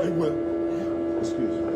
Excuse me.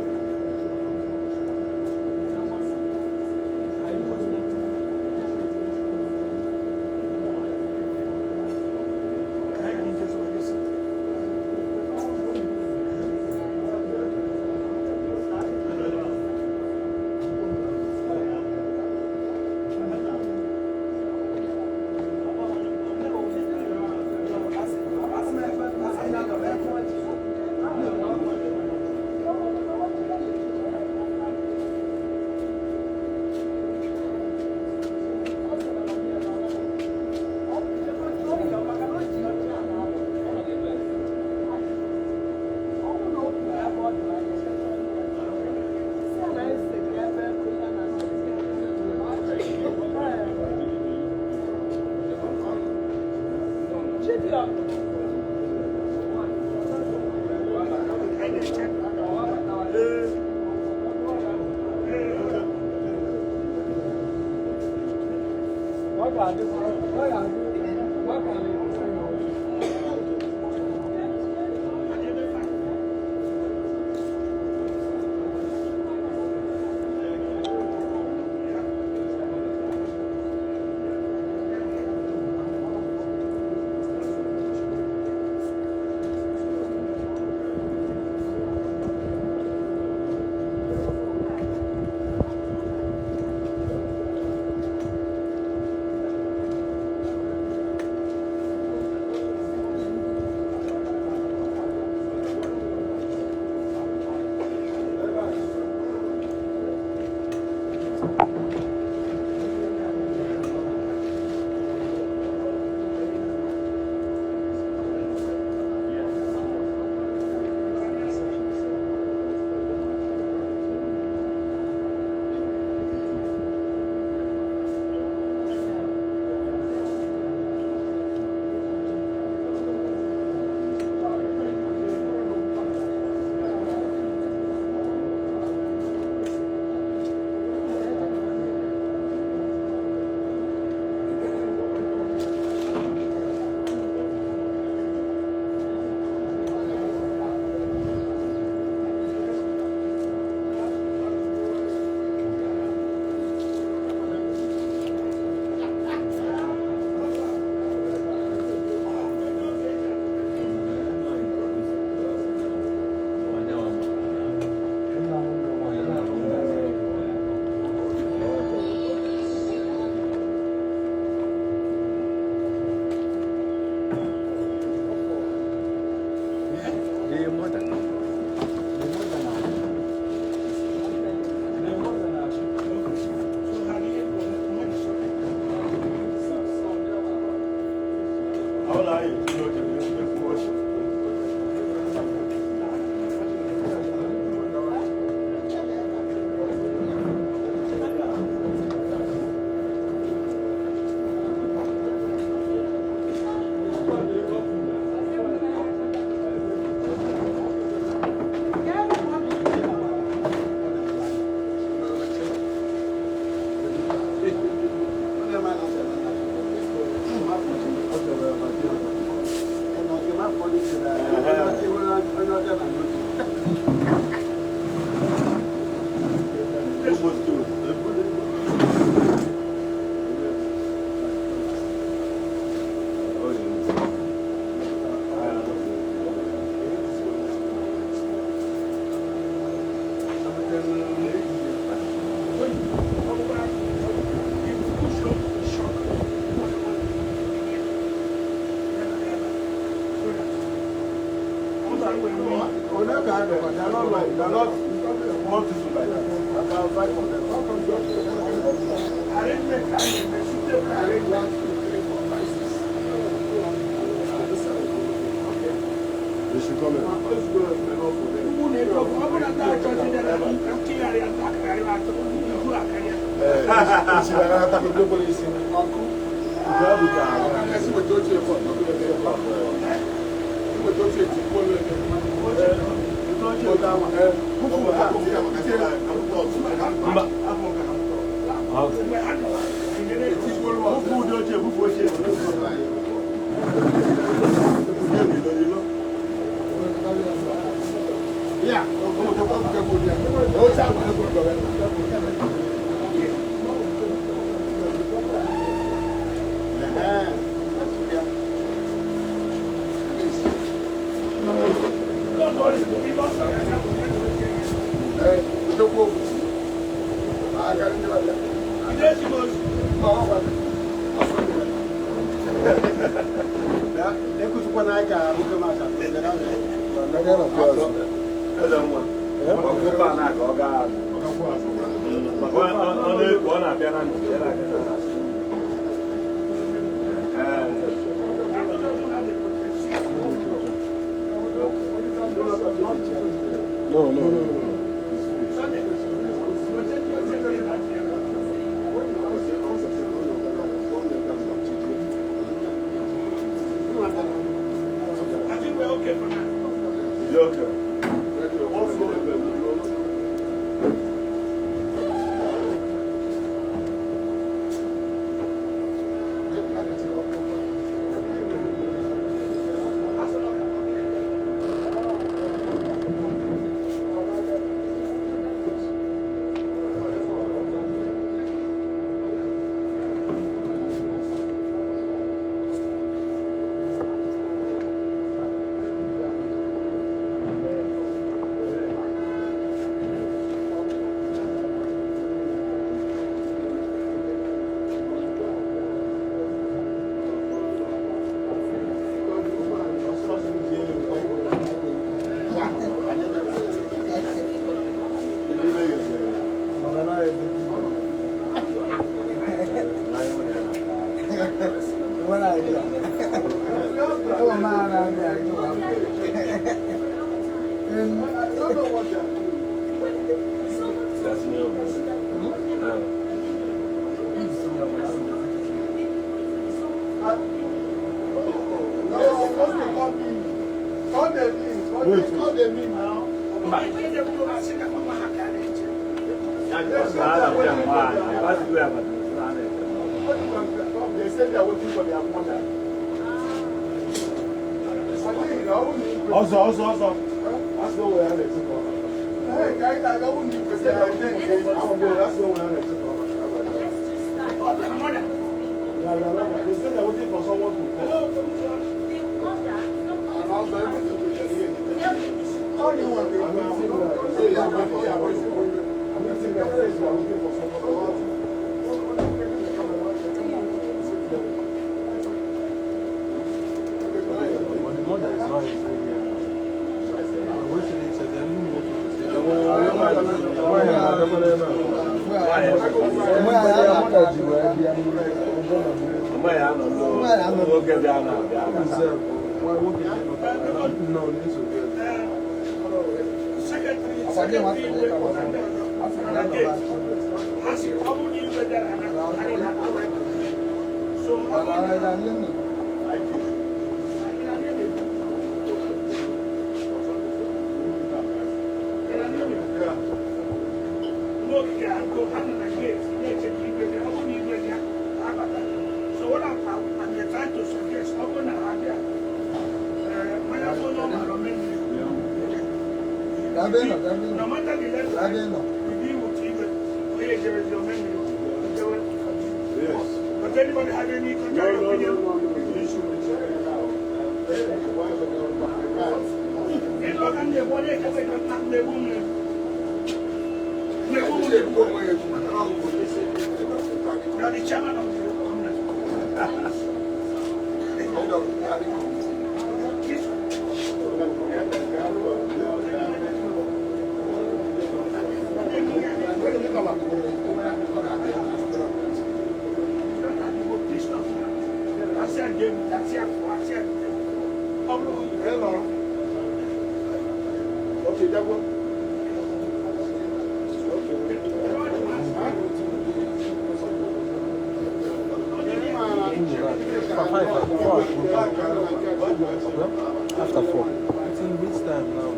After 4. It's in which time now?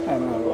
I don't know.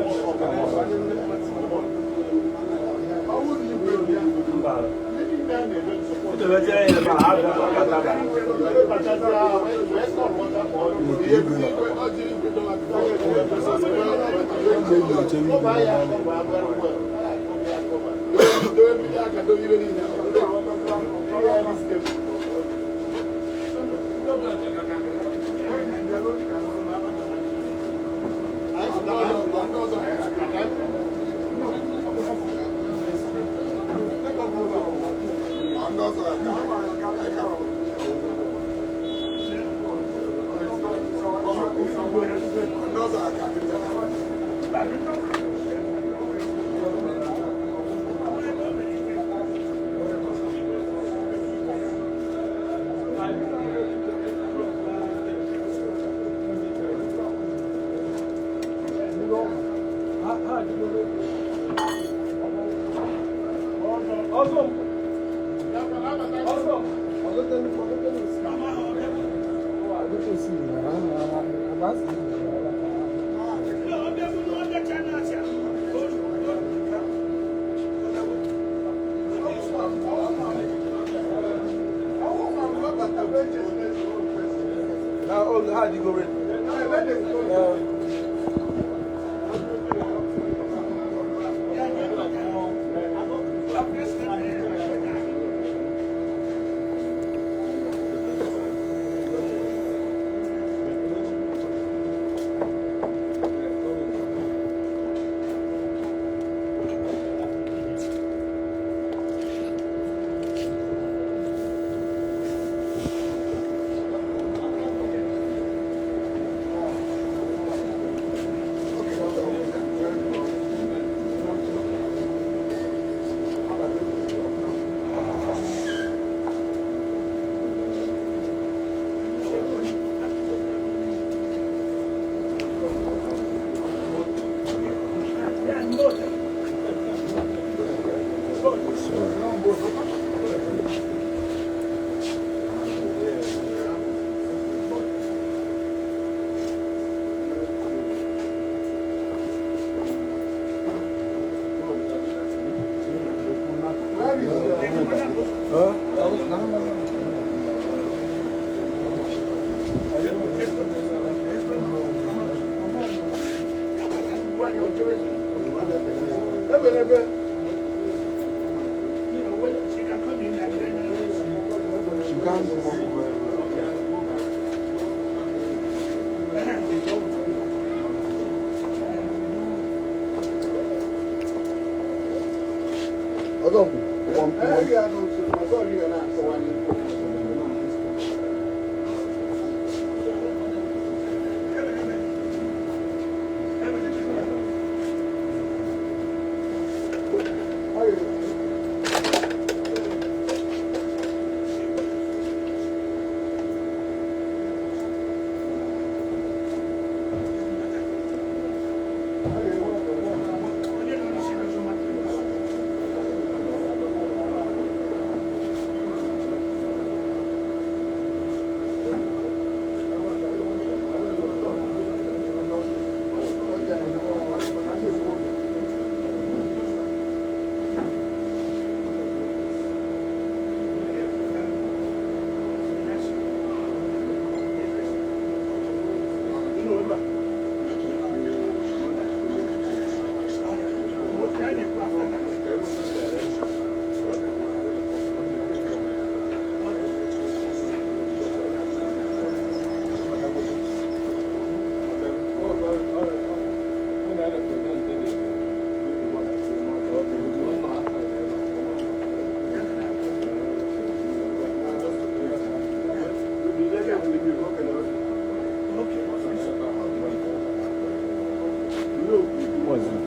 How do you go ready?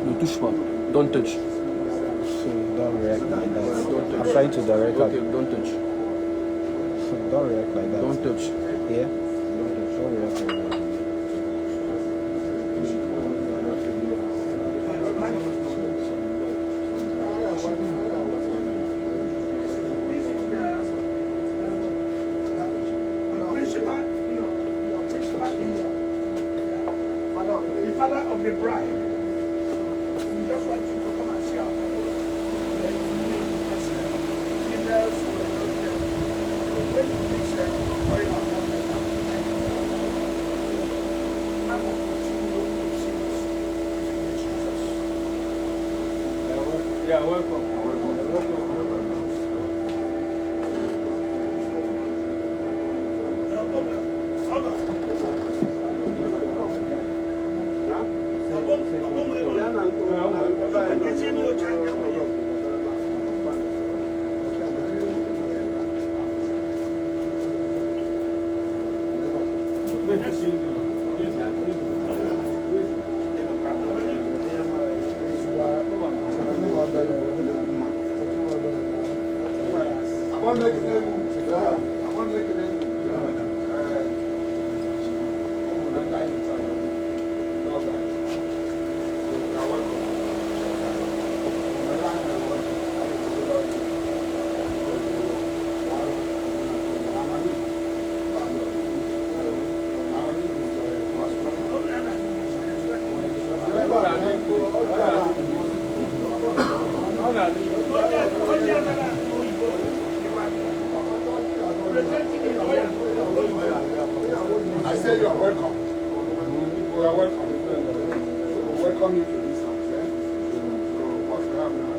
Ne touche pas. Don't touch. So don't react like that. I'm trying to direct Okay, don't touch. So don't react like that. Don't touch. Yeah? Don't react like that. The father of the bride. We just want you to come and see our Yeah, welcome. I say you are welcome. You are welcome. Welcome you to this house. Eh? So what we have now,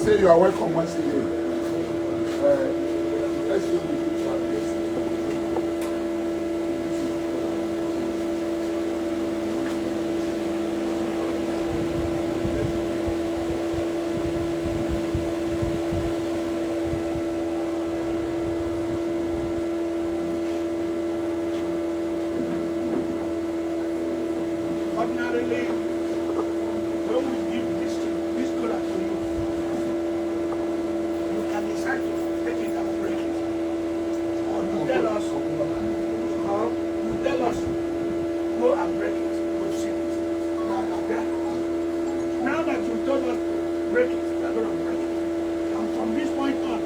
say you are welcome once again. Let's do it. Ordinarily, when we give this color to you, you can decide to take it and break it. Or you tell us, go and break it. We've seen it. Now that you told us break it, we are going to break it. And from this point on,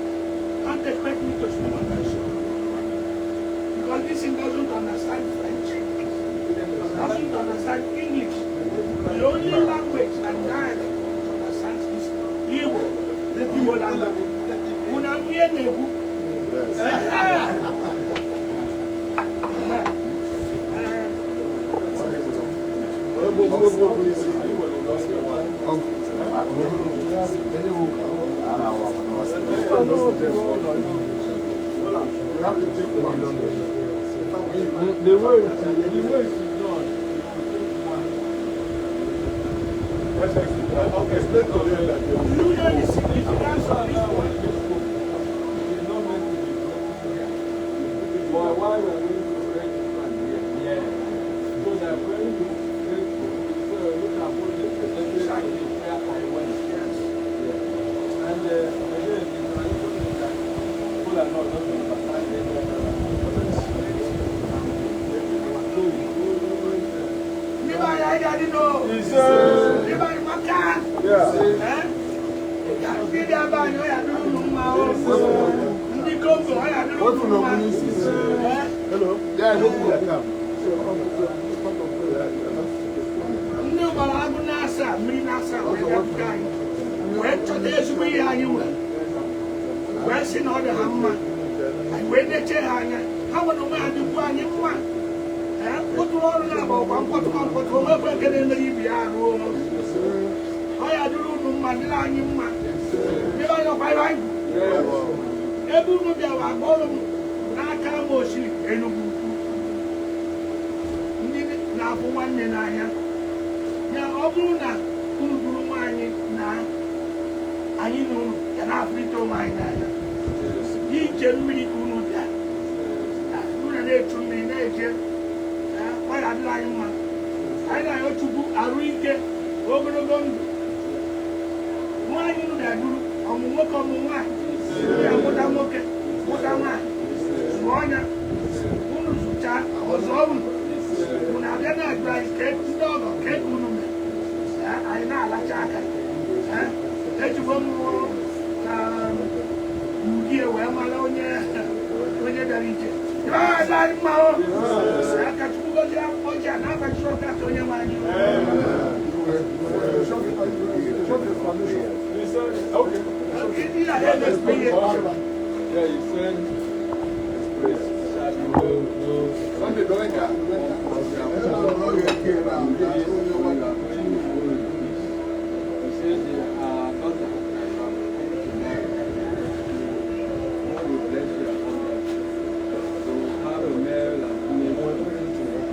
don't expect me to speak on that show. Because this thing doesn't understand French. Doesn't understand English. The only language and dialect that understands is Igbo, the Igbo language. Unamie nebu. The word is not. Okay, explain to them that You know the significance of this word. It's not meant to be broken. But why we are going to break it from here? Yeah. So they are going to break it. So look at what the percentage is where I went. Yes. Yeah. And again, the tradition is that people are not going to understand it. hello. Yeah, no problem. Enugwu-Ukwu. Ndị na-abụ nwanne n'anya. Ya ọ bụrụ na unu bụrụ nwaanyị na anyị na unu ya na-afụrịta onwe anyị n'anya. Ije mmiri ka unu bịa. Unu na-echu mmiri na-eje. Ọ ya adịla anyị mma. Anyị na-ayọ Chukwu arụ ike ogologo ndụ. Nwaanyị unu na-eduru ọmụ nwoke ọmụ nwaanyị. Ya mụta nwoke, mụta nwaanyị. Ọnya unu zụcha ọzọ unu na-abịa na-agba ike ndị ọgọ ka ego unu mere anyị na-alacha aka ejigbo mmụọ na ugie wee mara onye bịara ije anyị mma aka Chukwu gozie ọjị a na-abachi ọkata onye nwe anyị Sunday, don't get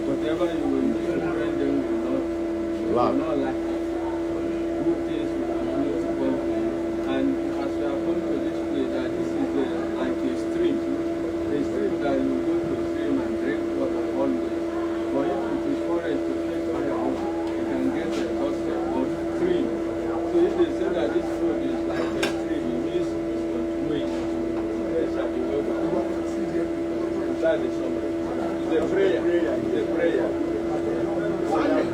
whatever you will do, them will not like it. Good things will continue to come. And as we have come to this place, that this is like a stream that you go to stream and drink water always. But if it is forest to catch firewood, you can get a exhausted but stream. So if they say that this road is like a stream, it means it's continuing. There shall be no inside the summer. It's a prayer. It's a prayer.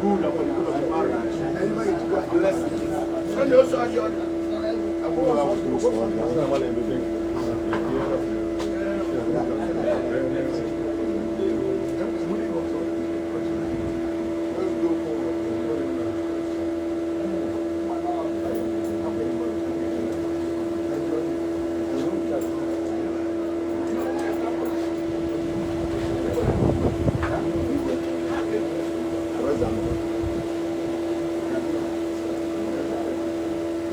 good for the good of marriage. Blessing. Sunday also has your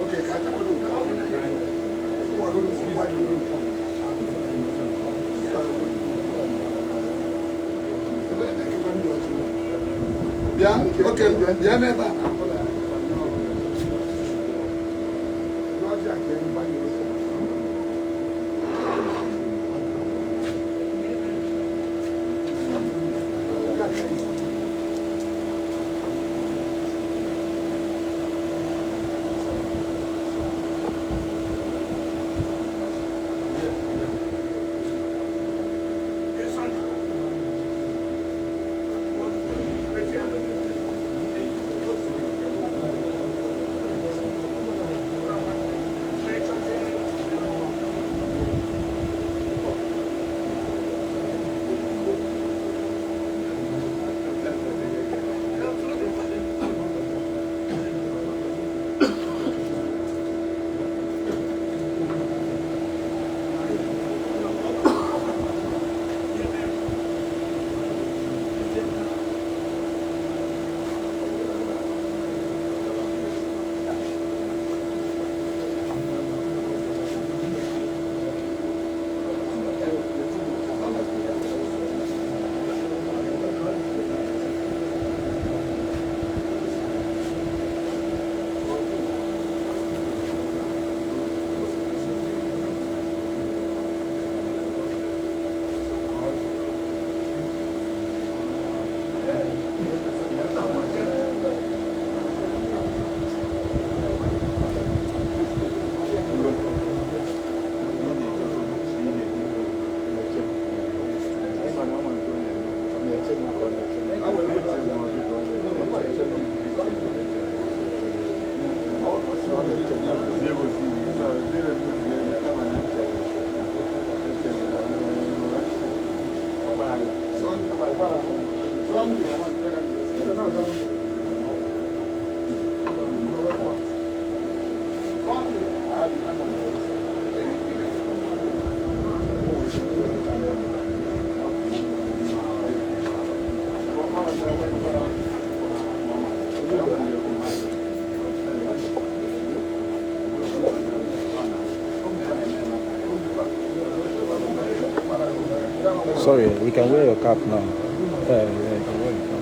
Okay, Bịa n'ebe a. Sorry, we can wear your cap now. Yeah, you can wear your cap.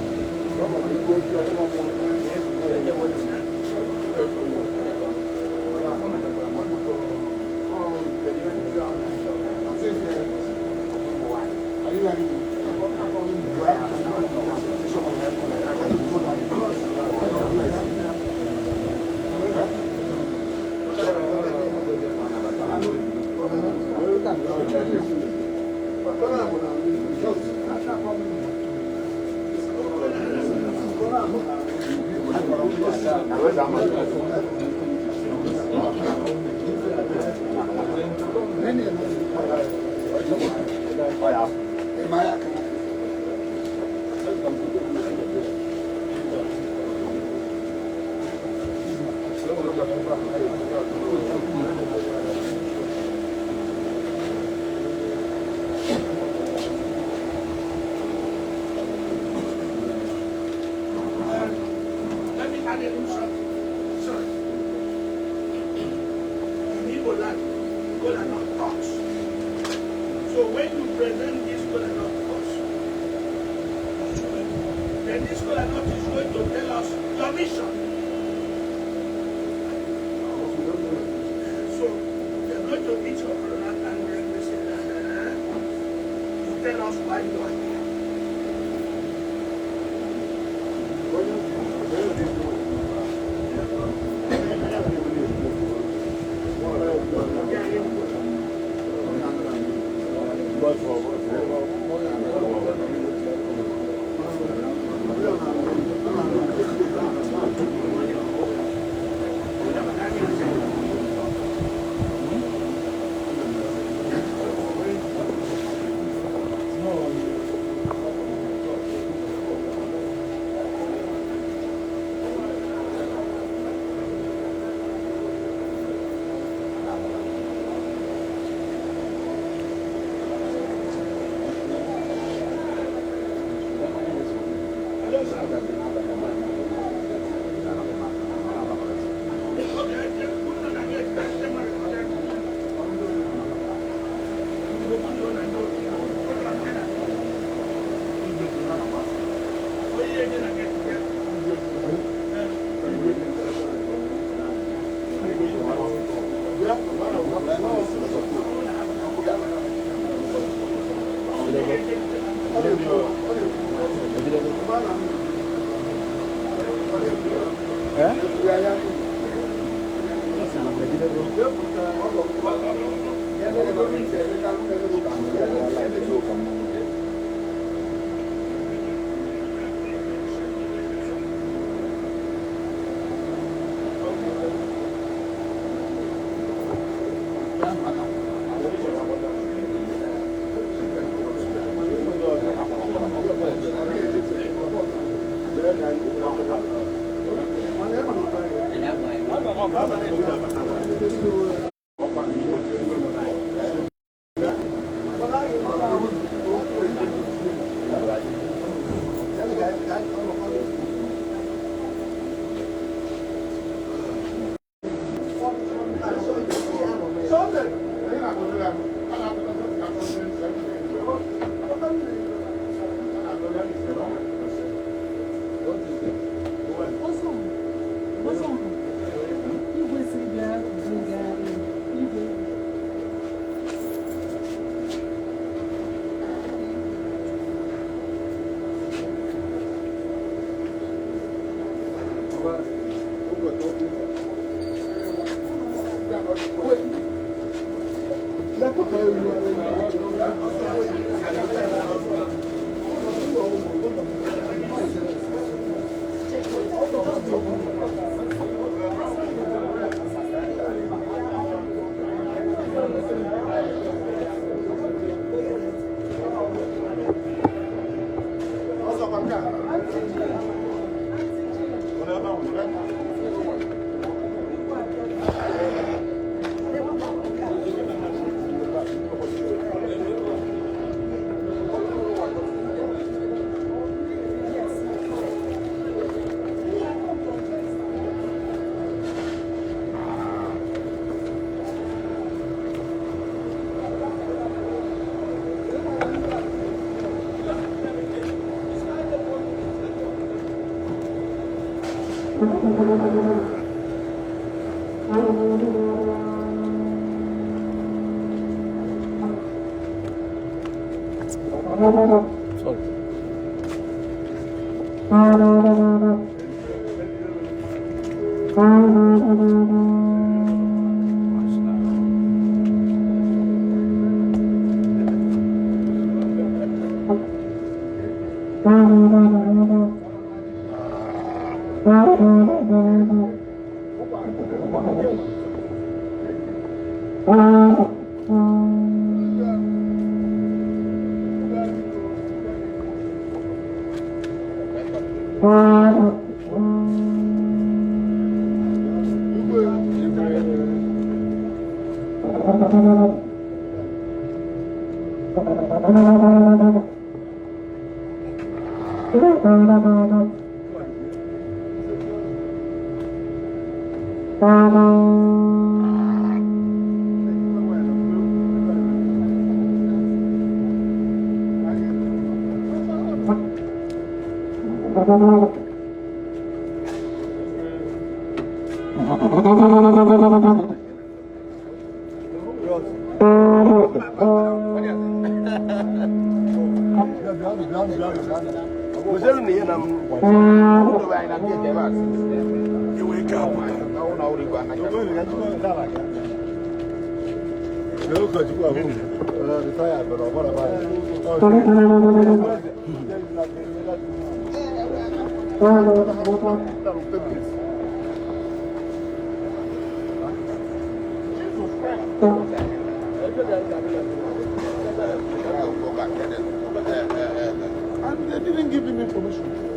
And they didn't give him information.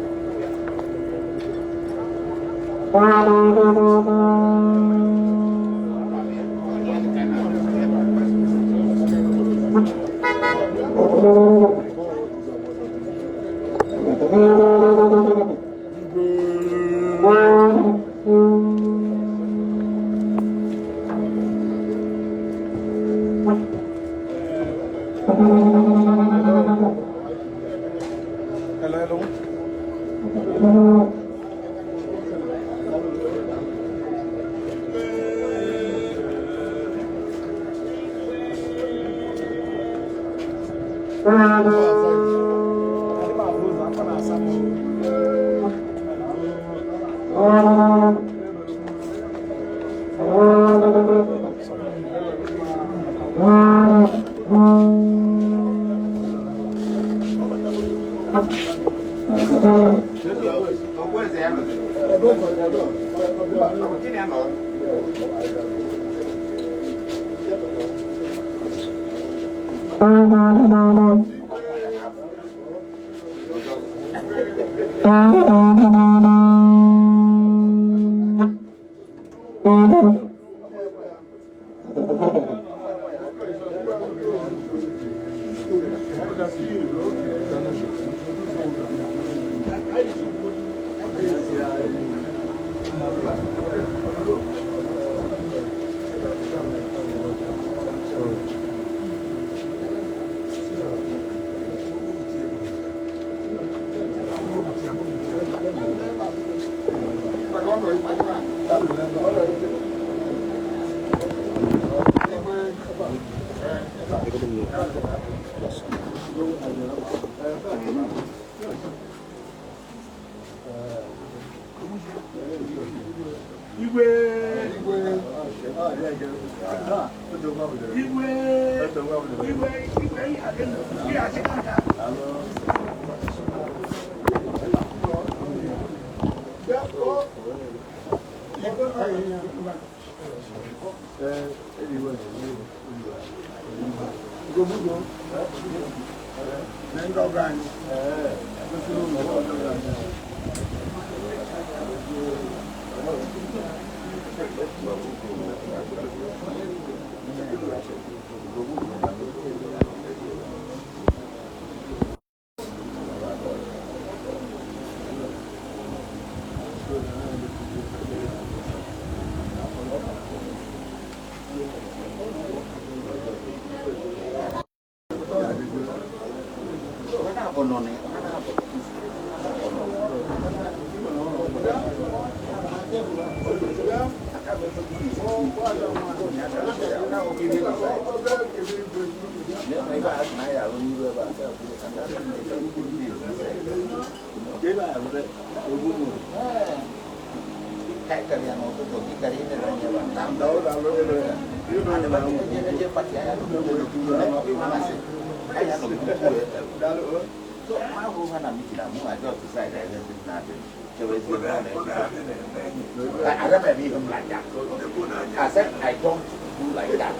I said I don't do like that.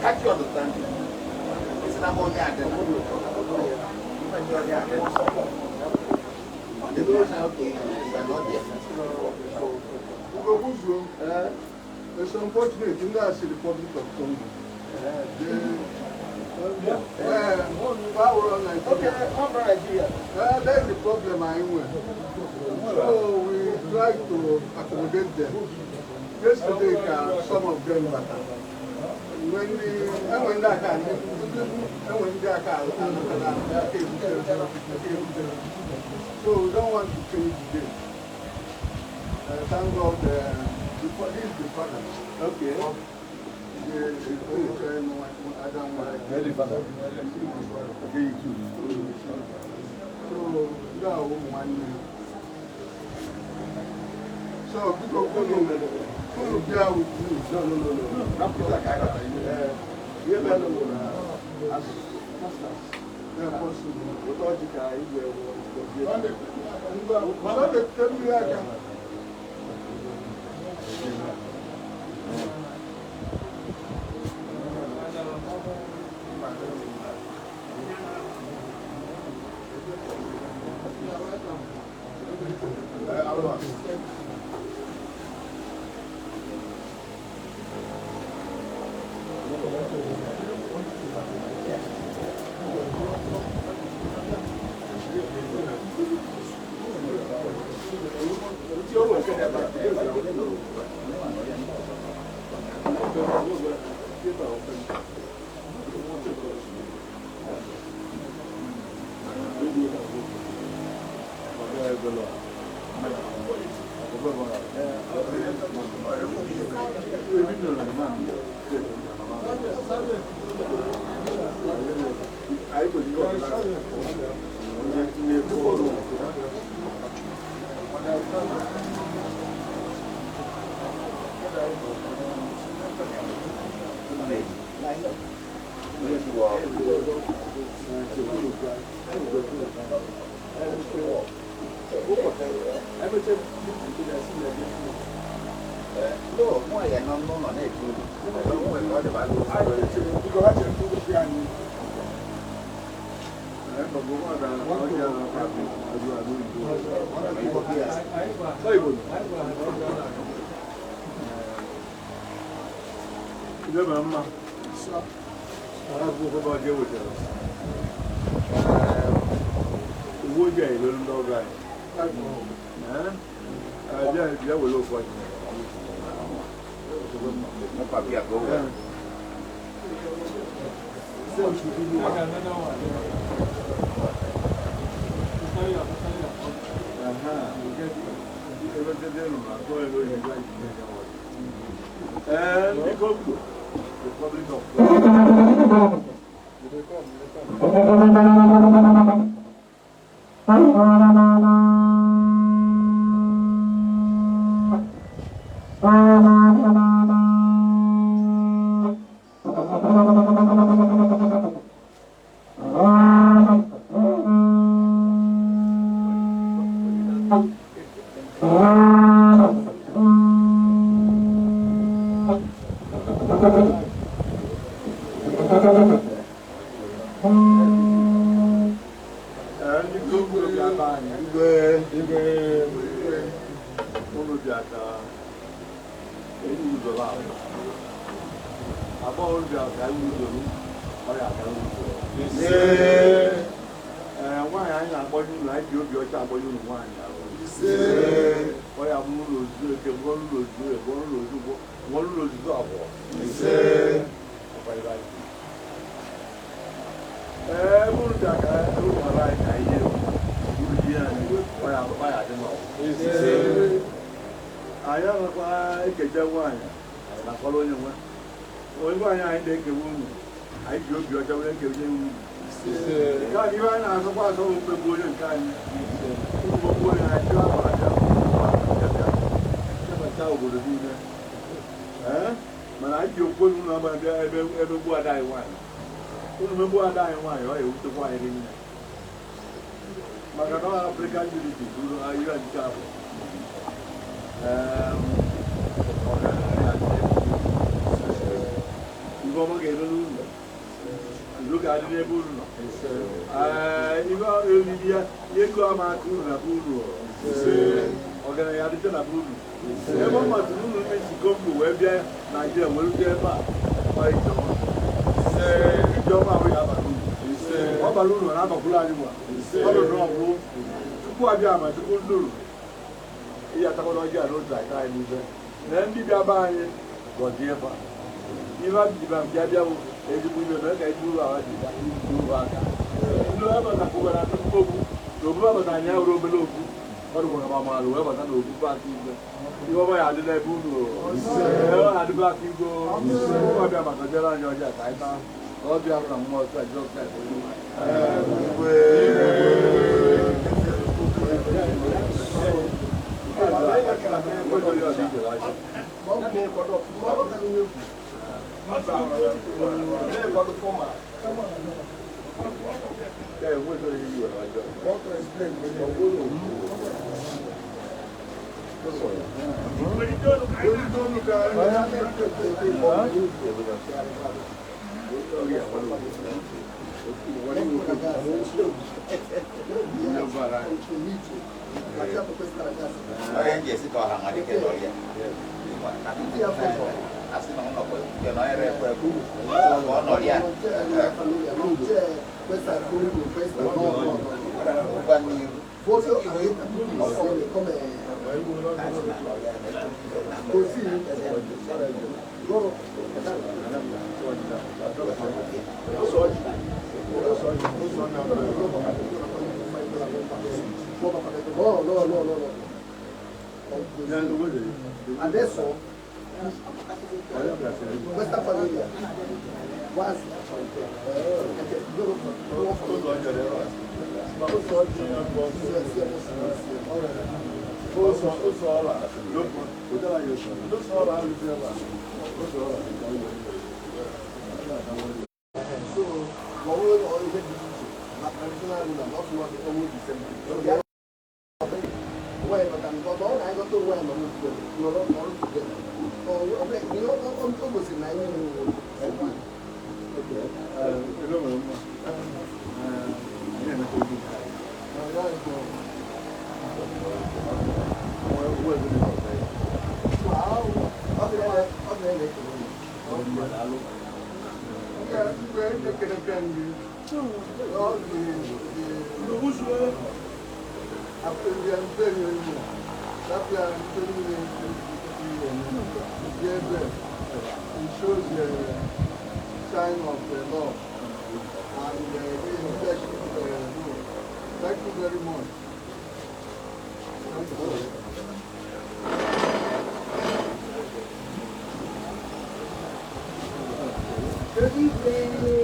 Can't you understand? It's not only at the it's unfortunate in the Republic of Congo. That's the problem I'm with. So we try to accommodate them. Yesterday, some of them better. When that can, so we don't want to change the date. Thank God, this is the father. Okay. I don't want very father. Okay, so now one. So people go there with you. No. Not like I got you as masters. They're possible. Without you can Adesso questa famiglia quasi was almost the same thing. Why, but I'm not all I got to wear my own you're all together. Oh, you know, almost in 9 years. Okay. You know, it shows the sign of the law and the thank you very much. Good evening.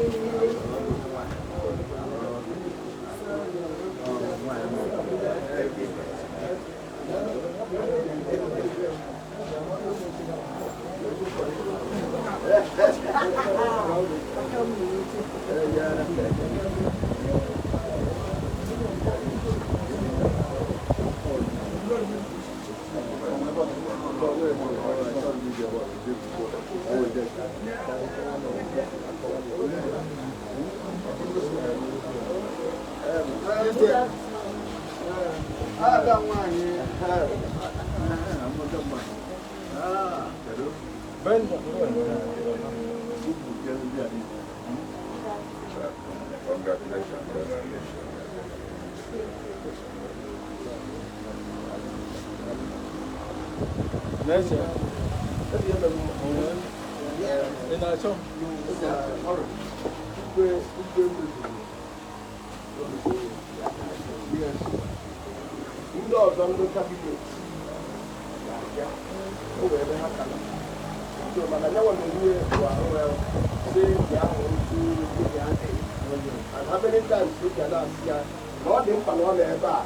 And how many times you can ask here? Not in Palone ever.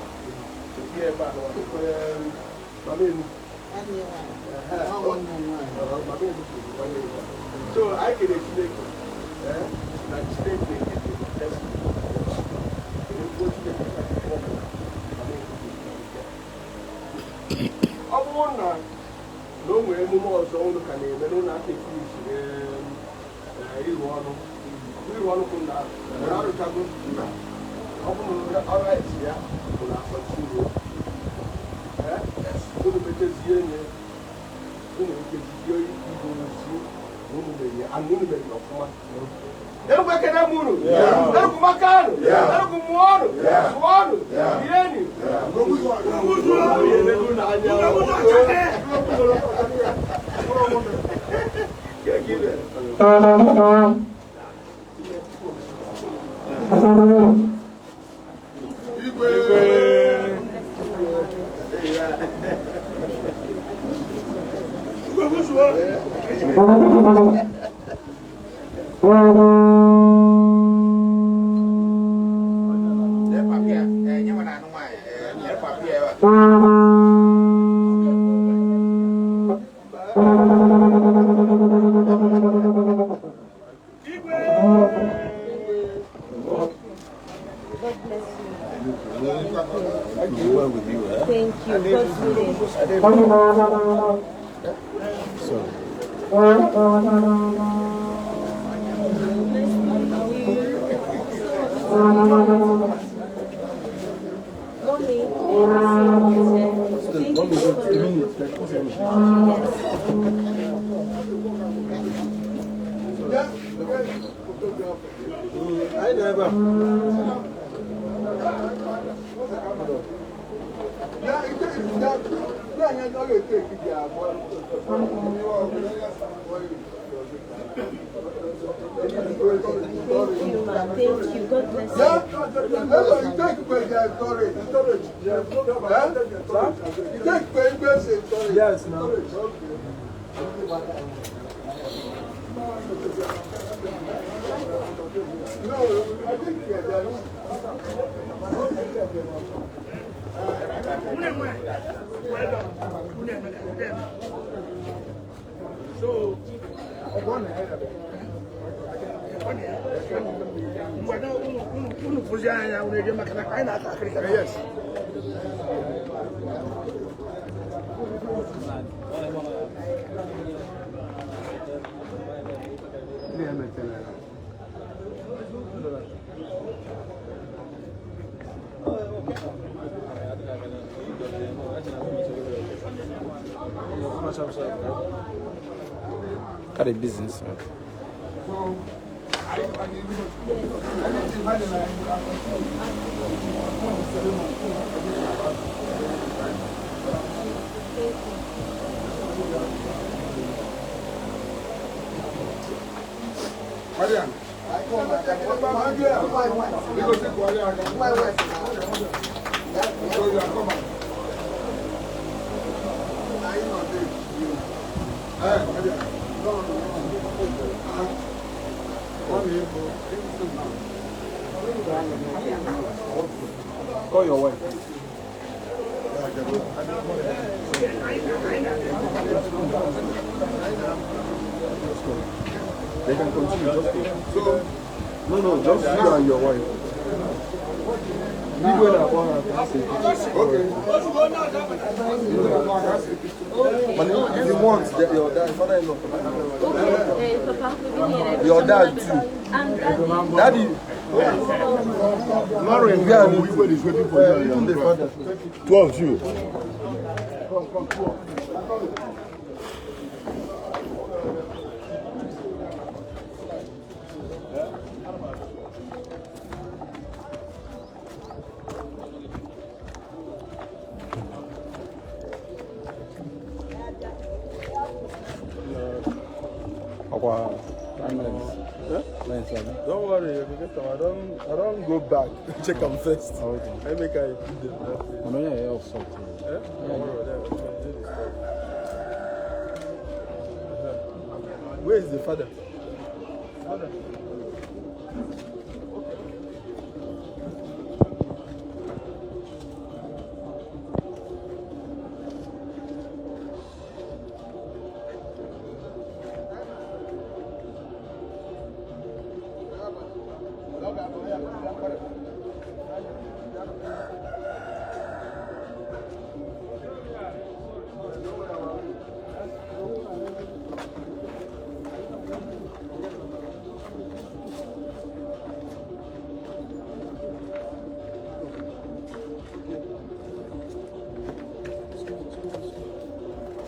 So I can explain like state no way more so can not take you we want to come down. All right, yeah. Yes, no. No, I think so, unu fụzi anya unu eje maka na anyị na-ata akịrịka. Yes. Got a business, man. Mariam, Call your wife. They can continue. Just no, just you and your wife. You go that one and okay. But if you want, your dad, father-in-law. Your dad too. Daddy. Lauren, we are waiting for you. Even the father. 12 you. Come. Don't worry, because I don't go back. Check them first. Okay. I make a Where is the father?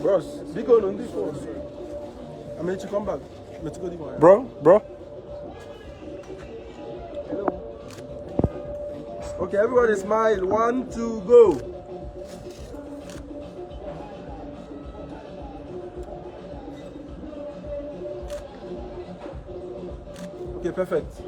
Bros, be going on this one. I mean, you come back. Bro. Okay, everybody smile. 1, 2, go. Okay, perfect.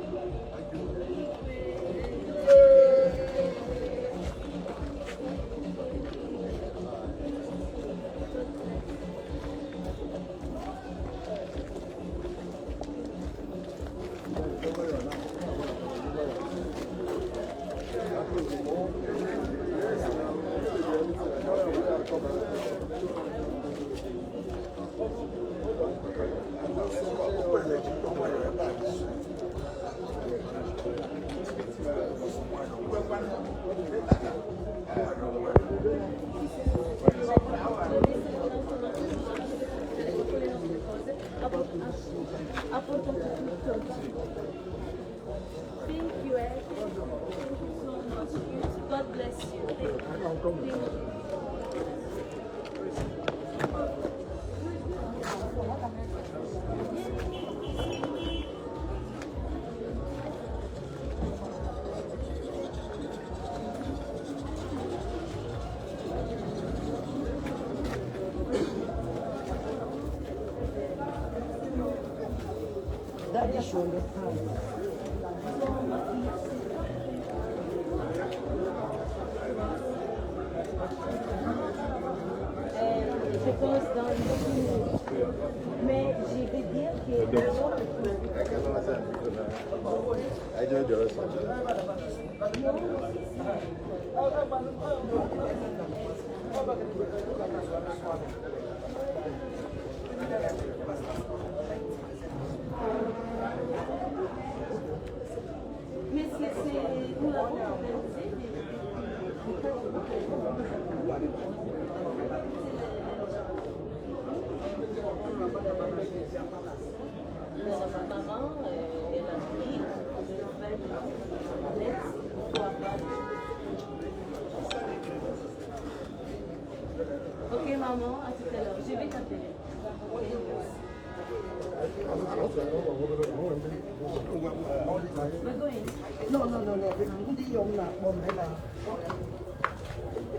God bless you. Je pense dans le mais je vais dire que I joined the rest. ma maman, elle a pris de nouvelles lettres pour avoir les choses. Ok maman, à tout à l'heure. Je vais t'appeler. We're going. No. Ndị inyom na-akpọ m ebe a.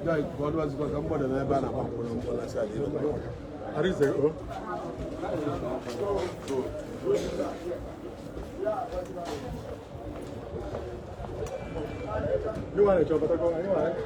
Yeah, God was because I'm going to never have a How is it? You want to chop it? You want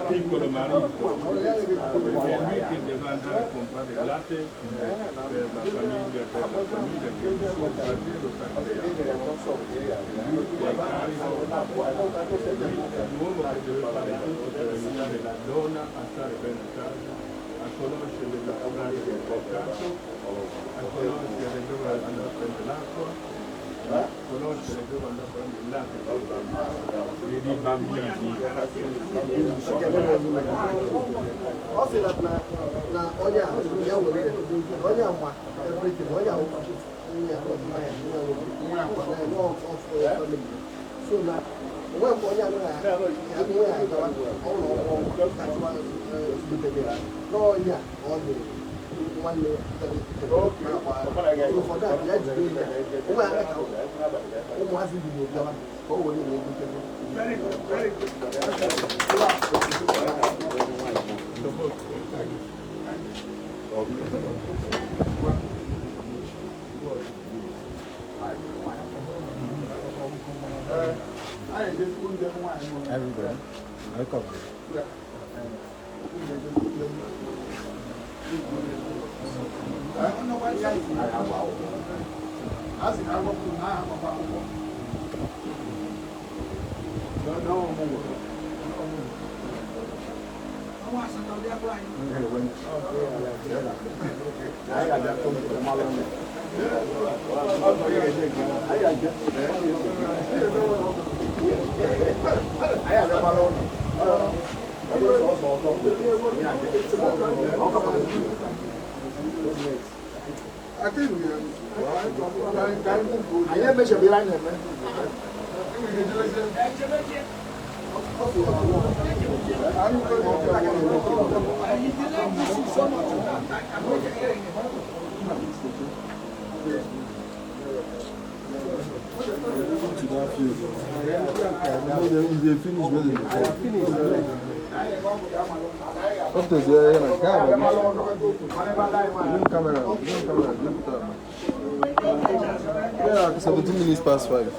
Piccolo marito, che deve andare a comprare latte per la famiglia che il suo fratello sta creando. L'uomo che deve fare tutto per aiutare la donna a stare bene a casa, a conoscere la strada del peccato, a conoscere dove andare a prendere l'acqua, a conoscere dove andare a prendere il latte per i bambini. Ọ sị na onye a ya were onye ama everything onye a so na onwe mgbe onye anaghị nwe ya agawa ụlọ ọgwụ kachasị butere n'ọnya ọ dị nwanne ụfọdụ a ya jide ya onwe aka ka ụmụazị bi n'obiọma ka o were na-ebutere Very good, very good. Everybody. Welcome. Yeah, 17 minutes past 5.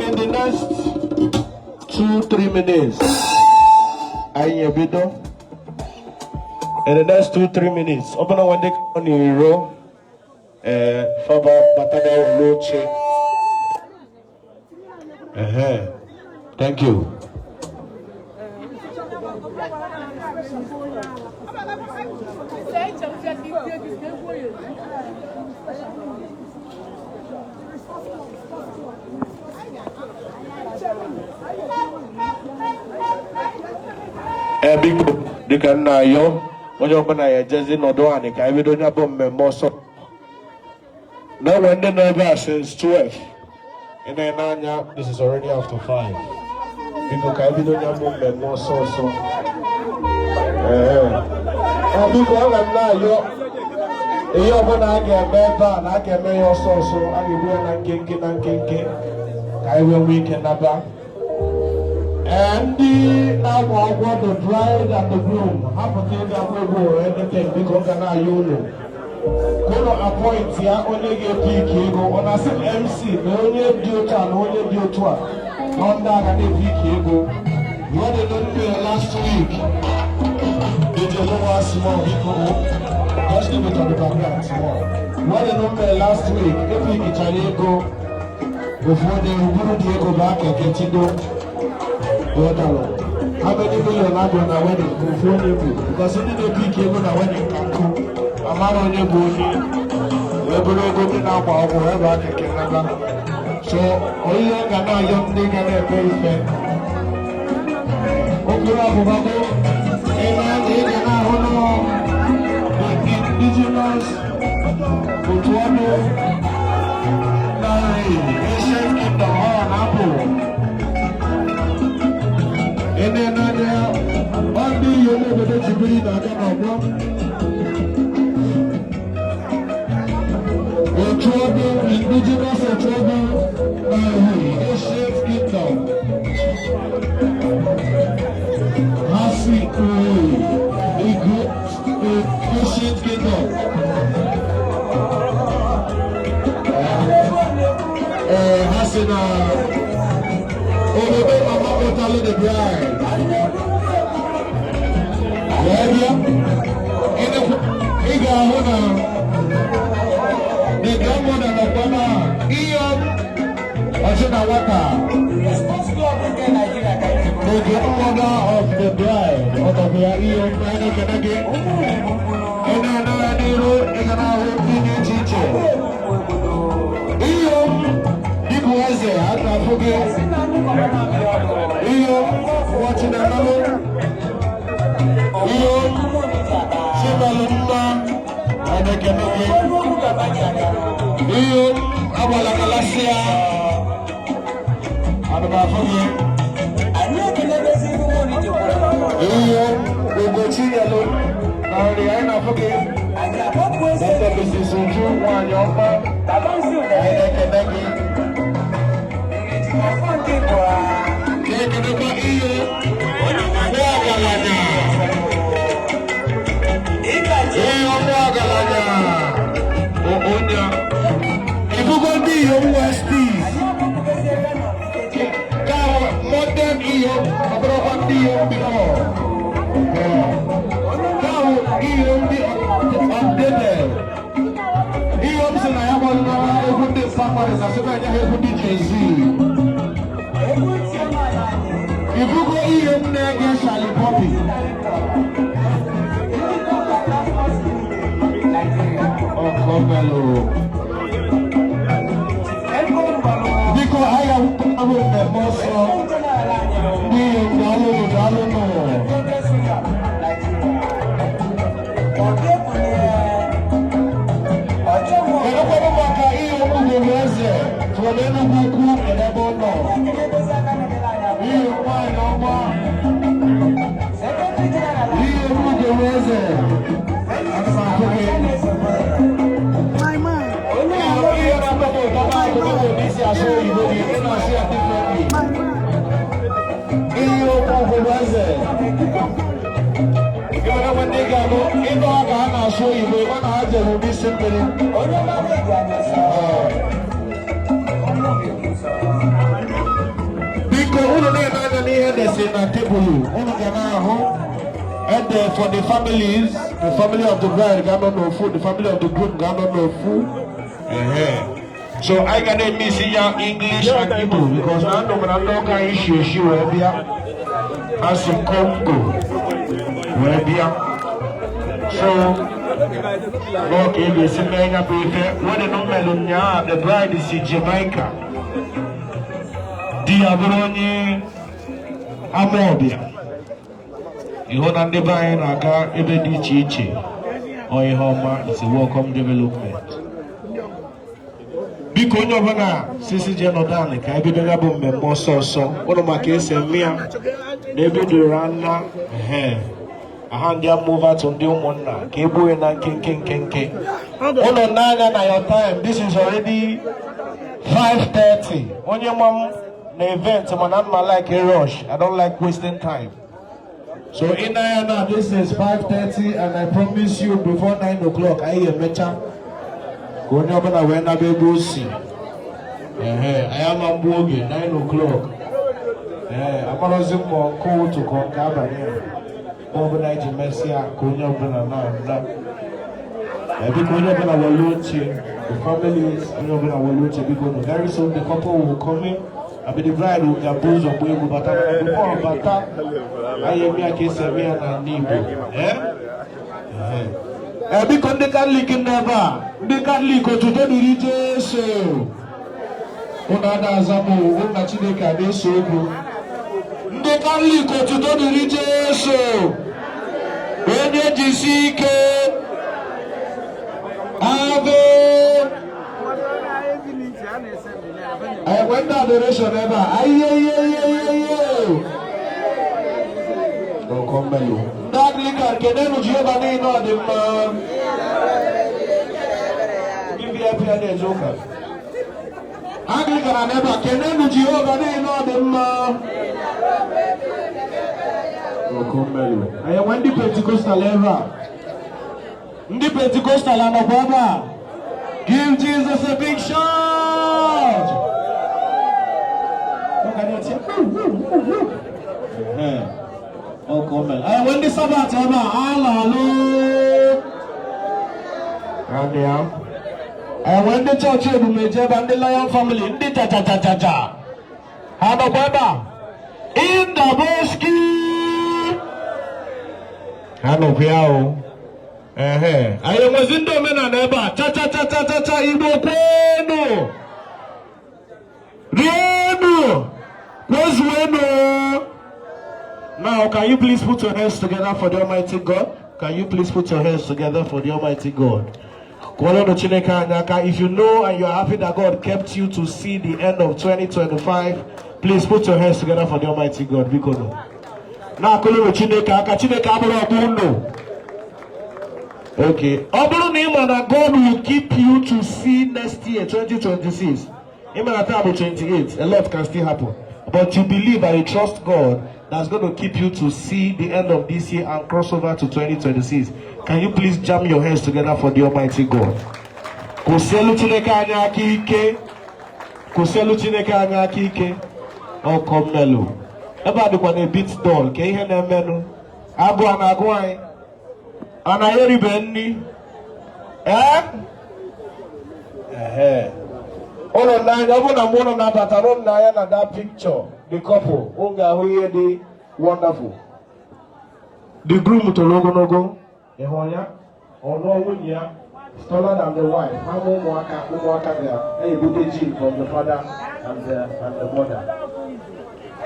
In the next 2-3 minutes, in the next 2-3 minutes, open up one day on your row, Faba Batana Loche. Thank you. Big the can yo when you open a jazzy no do and I will do not bomb so. No one did never since 12. And then this is already after 5. People can be doing a bomb more so. Because I'm not yo. You're gonna get better and I can make your so I will be and kinky. I will weaken about. And the the bride and the groom have to take up anything because you know. Kono appoint here only get PK go on as MC, no only do and only do to on that and PK go. What they don't pay last week, they just know small people. Just leave it on the background small. What they don't pay last week, if we get go before they go back and get it done. How many million are going to wedding before you? Because you need a big cable and wedding can come. A man on your body, we're going to go now for whoever I can never. So, all you can now, young nigga, and very fair. Open up, Babo. And the indigenous, Botswana, Asian Kingdom, and Apple. And then one day you know that you believe that kind of work. Trouble, indigenous trouble, Asian Kingdom. Hasi, Asian Kingdom. Hasina. Oh, Mama Otalo the bride. Yeah. The grandmother of Ghana. Ochina Wata, the grandmother of the bride, out of your ear, and again. And another hero, and another teacher. Iguaze, I forget. Watching another. Sebalumba, and again. Abala Galacia. And about Foggy. I know the legacy of Ugochi alone. Now the end of Foggy. That's the business of you, one young man. If you go be your USP, modern EO, abroad EO before. Now EO be updated. EO is an Ayaman, a good summer is a good DJZ. If you go EO, then shall you copy. Oh, Comelo. Because I am with the boss of me, Dalo. From Enugwu-Ukwu and Ebono. My man. And for the families, the family of the bride got no food, the family of the groom got no food. So I got a missing young English and Hebrew because I know when I know can issue she will be as a Congo will be. So okay, this is a prefer. What the number the bride is in Jamaica. Diabroni Amobia. You hold on the vine, I got every chichi or a home, it's a welcome development. Because you have Sisi Genodan, I be the Rabum member so. One of my cases, and me, maybe the runner, a hand your mover to the Mona, Cable and King. On a 9 at your time, this is already 5:30. On your mom, the event, someone I'm like a rush. I don't like wasting time. So in now, this is 5:30, and I promise you before 9 o'clock, I hear Mecha. Go never when I be see. I am a boogie, 9 o'clock. I'm going to call to come here. Overnight in Messia, Konya Banana. Every Konya Banana will launch the families, Konya Banana will launch because very soon the couple will come in. I be the bride will get both of them, but I am here, case of me and I need because they can't leak in never. They can't leak to the religious. Unada Zamu, Unachideka, they so good. They can't leak to the religious. When you GCK, I went down the nation ever. Don't come below. That liquor can never Jehovah name on the man. Give me a piano joker. Anglican and never can never Jehovah name on the man. Don't come below. I went the Pentecostal era. The Pentecostal and Baba. Give Jesus a big shout. Look at it. Oh, come on. When the Sabbath, hallelujah. And And when the church you major and the Lion family, in the cha. Have a weather in the bosky. Hello, Piao. I was in the men and ever cha Ibo Peno. Rieno. Where's Weno? Now, can you please put your hands together for the Almighty God? Can you please put your hands together for the Almighty God? If you know and you are happy that God kept you to see the end of 2025, please put your hands together for the Almighty God. Okay. God will keep you to see next year, 2026. Even at 28, a lot can still happen. But you believe and you trust God that's going to keep you to see the end of this year and cross over to 2026. Can you please jam your hands together for the Almighty God? Kuselu Chineke anya kike. Oh, come melo. Everybody want a bit dull. Can you hear them menu? Agu anagwai. Anayeri benni. All of nine, even a one of that picture, the couple, Unga Huyedi, wonderful. The groom to Logonogo, Ehoya, or no Wunya, taller than the wife, Hamu Waka there, a Buddha from the father and the mother.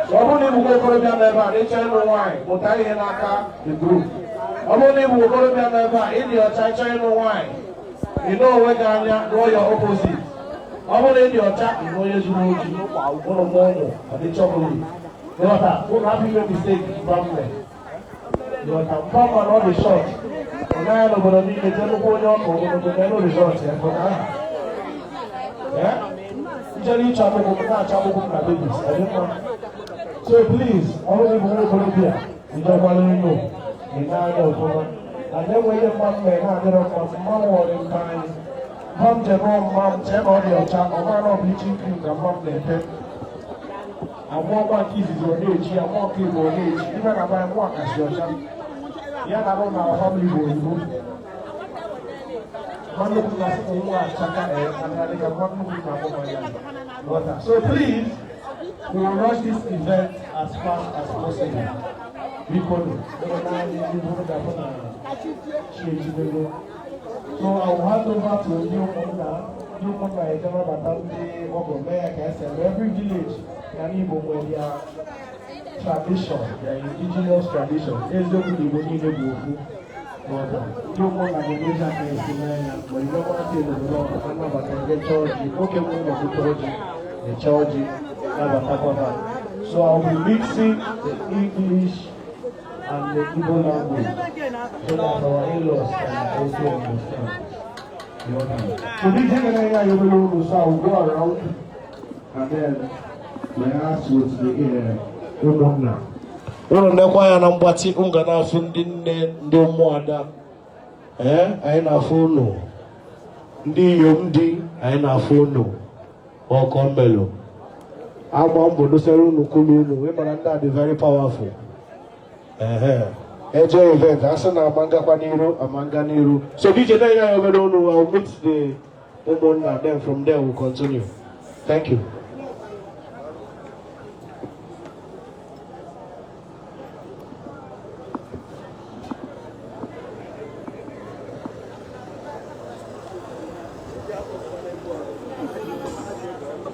So I won't even go for the never, they tell no wine, Mutai Henaka, the groom. I won't even go for the never, in your child no wine. You know where Ganya, know your opposite. I want to your chat, you know, you know, and the chocolate. You know that, don't have you mistake from there. You know that, come on all the shots. And I know what I mean, they tell you what you're going to know the shots here for that. Yeah? Usually, travel with my babies. I don't know. So please, I want to go to here. You don't want to know. You know, and then when you're from there, I don't know, from one time. Mom, Mom, tell all your child, or one of bleaching cream, and mom, their pet. And one kiss is your age, and one kiss your age. Even if I walk as your child, yeah, I don't know how family will go. One look at water. So please, we will rush this event as fast as possible. So I will hand over to New Munda is every village can even with their tradition, their indigenous tradition. There's no good even in the Enugwu-Ukwu. But New Munda is but you don't want to say the Lord, I'm not going to get church, okay, we're going to the church, so I'll be mixing the English and the Igbo language, so that our in-laws can also understand. So this area you will go around, and then my ass will be here. One of the choir and Bati Ungana funding the Moada. I na phone. Ndi Yomdi, I na phone. Or Combello. Abambo, no Seru, Kulu, women are very powerful. Enjoy event. Asana Amanga Paniro, Amanga Niru. So DJ Naya will mix the Omon and then from there we'll continue. Thank you.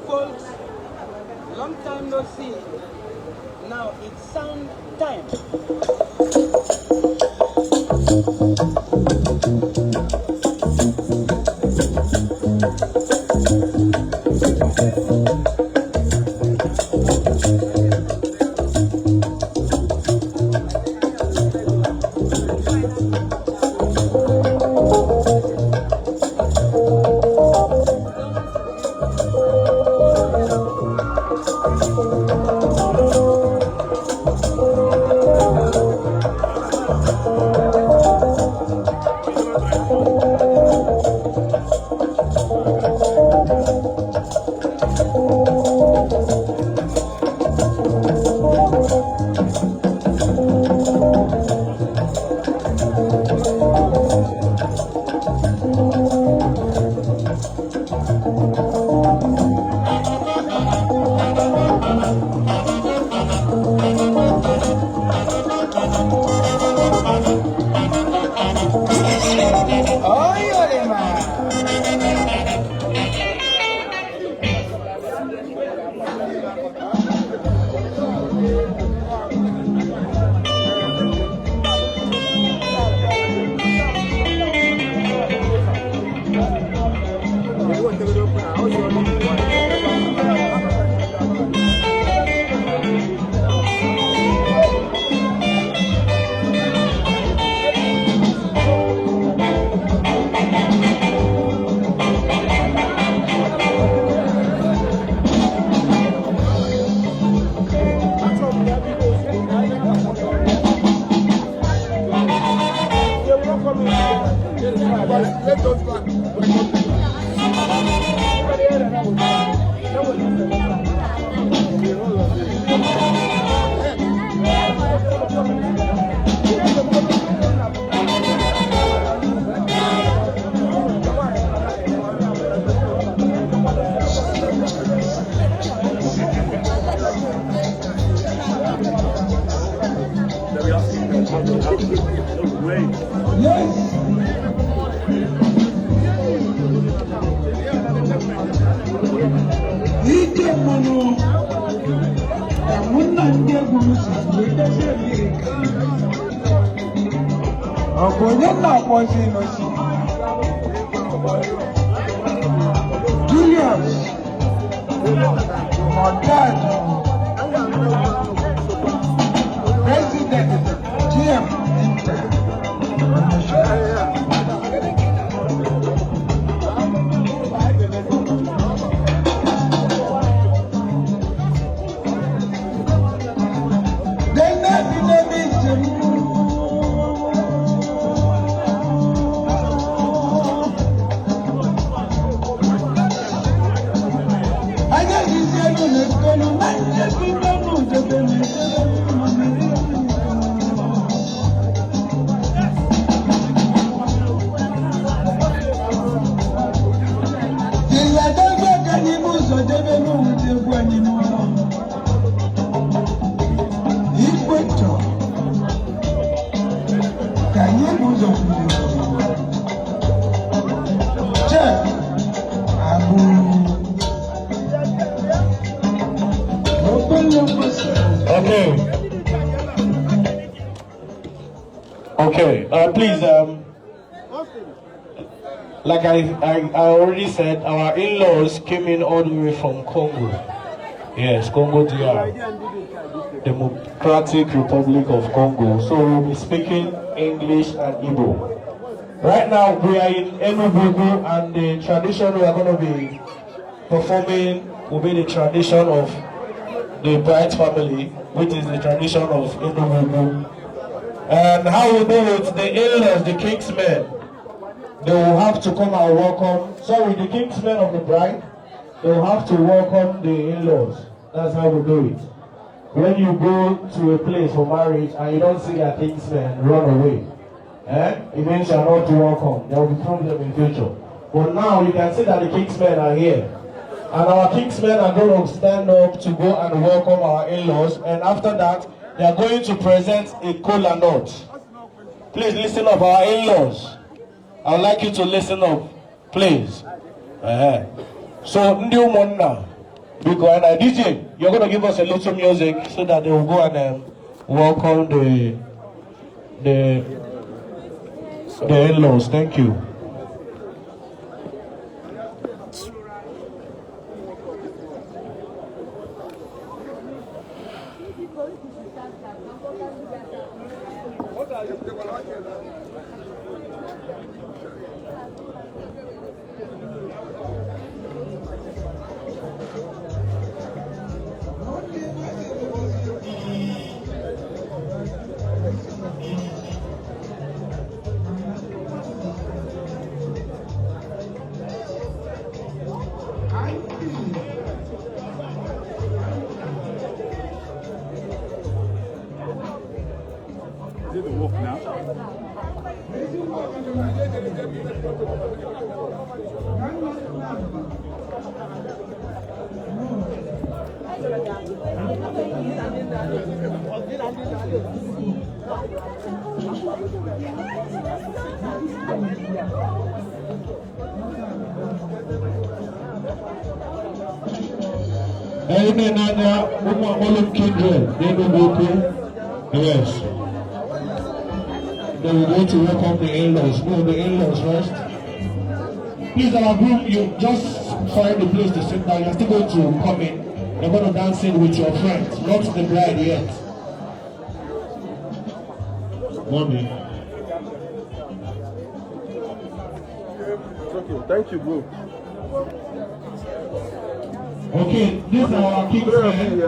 Folks, long time no see. Now it's sound time. Julius, President, GM, Okay, please, like I already said, our in-laws came in all the way from Congo. Yes, Congo DR, Democratic Republic of Congo. So we'll be speaking English and Igbo. Right now, we are in Enugwu-Ukwu, and the tradition we are going to be performing will be the tradition of the bride family, which is the tradition of Enugwu-Ukwu. And how we do it, the in-laws, the kingsmen, they will have to come and welcome, sorry, the kingsmen of the bride, they will have to welcome the in-laws. That's how we do it. When you go to a place for marriage and you don't see your kingsmen, run away. It means you are not welcome. There will be problems in future. But now you can see that the kingsmen are here. And our kingsmen are going to stand up to go and welcome our in-laws. And after that, they are going to present a kola nut. Please listen up, our in-laws. I would like you to listen up, please. So, Ndi Umonna, because DJ, you're going to give us a little music so that they will go and welcome the in-laws. Thank you. Yes. Then we go to welcome the in-laws. No, the in-laws first. Please, our group, you just find a place to sit down. You're still going to come in. You're going to dance in with your friends, not the bride yet. Mommy. Okay, thank you, bro. Okay, these are our kingsmen.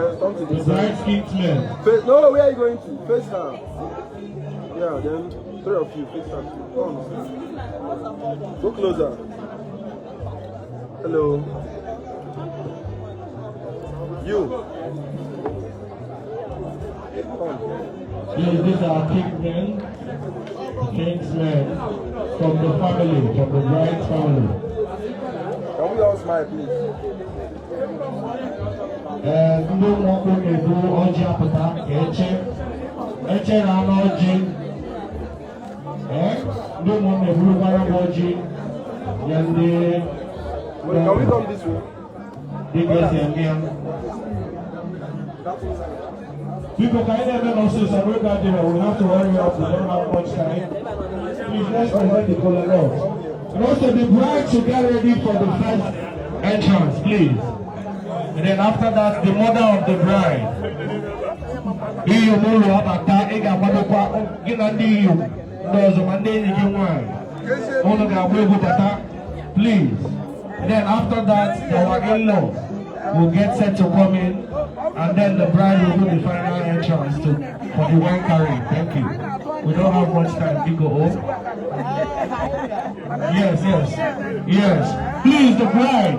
The bride's kingsmen. No, where are you going to? Face down. Yeah, then three of you, face down. Come on. Go closer. Hello. You. Yes, these are kingsmen from the family, from the bride's family. Can we all smile, please? Ndị ụmụnkwụ na-ebu ọjị apụta ka eche na anụ ọjị. Ndị ụmụ na-eburukwara m ọjị ya ndị Can we come this way? ga-esi eme ya. People, can you never know since I broke out dinner? We have to hurry up. We don't have much time. Please, let's present the color out. And also, the bride should get ready for the first entrance, please. And then after that, the mother of the bride. You move up at that. You got one of you know you. Those are Monday you can wine. Only got one of that. Please. And then after that, our in-law will get set to come in. And then the bride will do the final entrance for the wine carrying. Thank you. We don't have much time to go home. Yes. Please, the bride.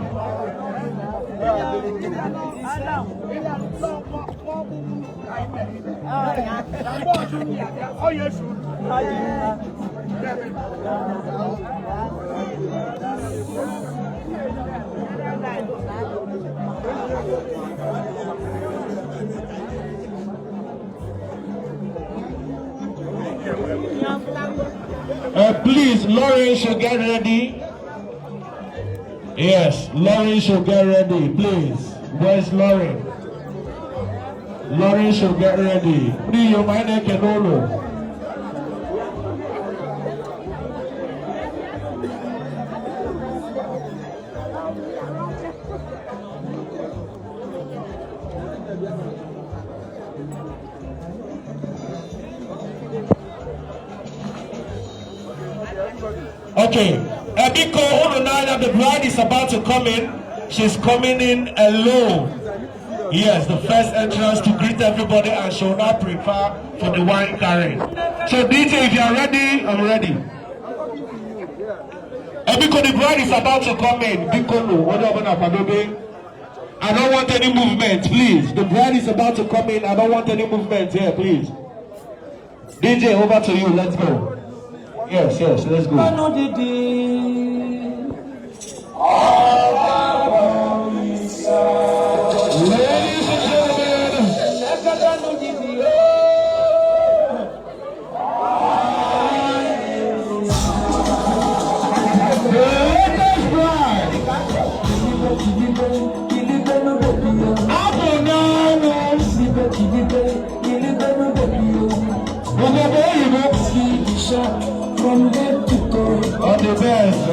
Please, Lauren should get ready. Yes, Lauren should get ready, please. Where's Lauren? Lauren should get ready. Please, you might not get over. Okay, Ebiko Ononaya, the bride is about to come in. She's coming in alone. Yes, the first entrance to greet everybody, and she will not prepare for the wine carrying. So DJ, if you are ready, I'm ready. Ebiko, the bride is about to come in. I don't want any movement, please. The bride is about to come in. I don't want any movement here, please. DJ, over to you. Let's go. Yes, let's go. Ladies and gentlemen, the latest bride. From head to toe, on the best.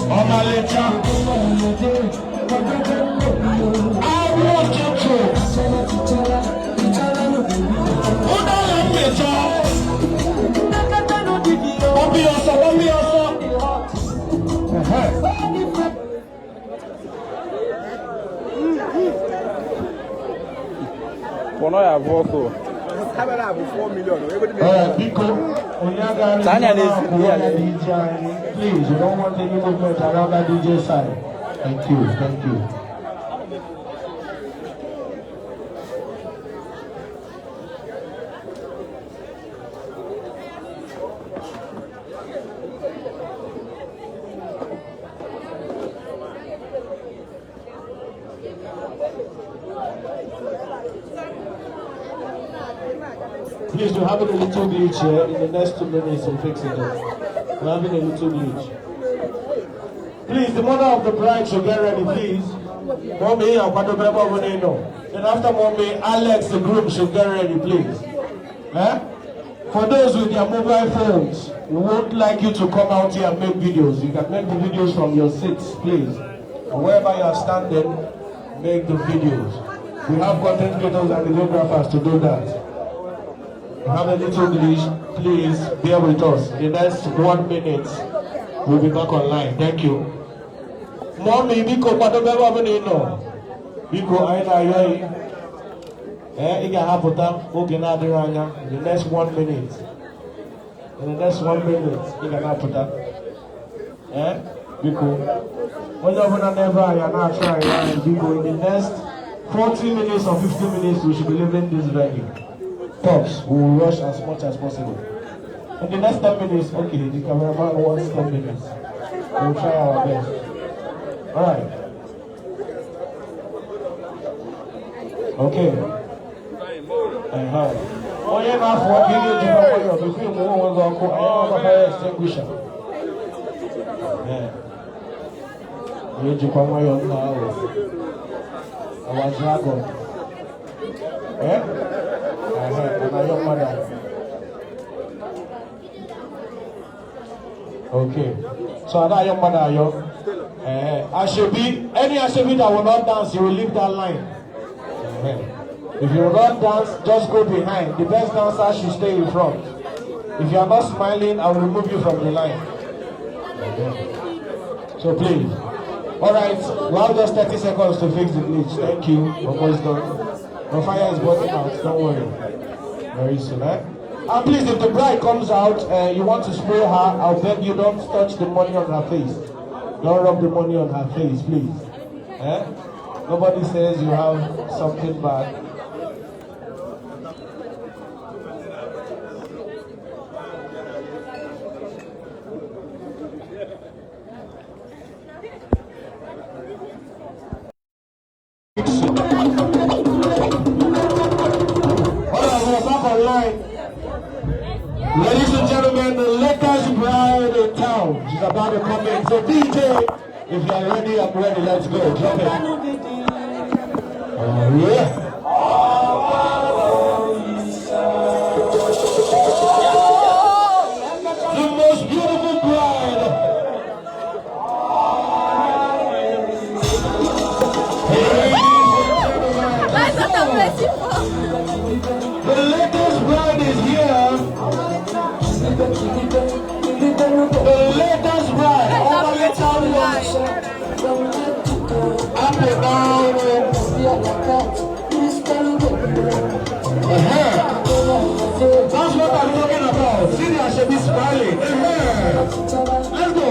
On my letter, I want you to. Who don't let me talk? What be also? For now, I have also. Camera have 4 million. Please, you don't want any movement around that DJ side. Thank you. Please, we're having a little glitch here. In the next 2 minutes, we'll fix it up. We're having a little glitch. Please, the mother of the bride should get ready, please. Mommy, then after Mommy, Alex, the groom, should get ready, please. For those with their mobile phones, we would like you to come out here and make videos. You can make the videos from your seats, please. And wherever you are standing, make the videos. We have content creators and videographers to do that. Have a little glitch, please bear with us. In the next 1 minute, we'll be back online. Thank you. Mommy, Biko, Padobeba, Benino. Biko, Aina, Yoi. Iga Haputa, Oginadi Ranya. In the next 1 minute. In the next 1 minute, you can put that. Eh? Because when you're never, you're not trying, and people in the next 40 minutes or 50 minutes, we should be leaving this venue. Pops, we will rush as much as possible. In the next 10 minutes, okay, the cameraman wants 10 minutes. We'll try our best. Alright. Okay. Oh, you're not for giving you between the ones on the fire extinguisher. Yeah. You come on now. Our dragon. Eh? And your mother. Okay. So I your mother, yo. Any Ashebi that will not dance, you will leave that line. If you will not dance, just go behind. The best dancer should stay in front. If you are not smiling, I will remove you from the line. So please. Alright, we have just 30 seconds to fix the glitch. Thank you. Almost done. The fire is burning out, don't worry. Very soon, eh? And please, if the bride comes out, you want to spray her, I'll beg you don't touch the money on her face. Don't rub the money on her face, please. Eh? Nobody says you have something bad. Ladies and gentlemen, the latest bride in town. She's about to come in. So DJ, if you are ready, I'm ready. Let's go. Drop it. Oh yeah. The most beautiful bride. The latest bride is here. The latest bride. All the little ones. Up and down. That's what I'm talking about. See, I should be smiling. Let's go.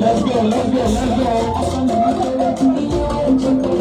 Let's go.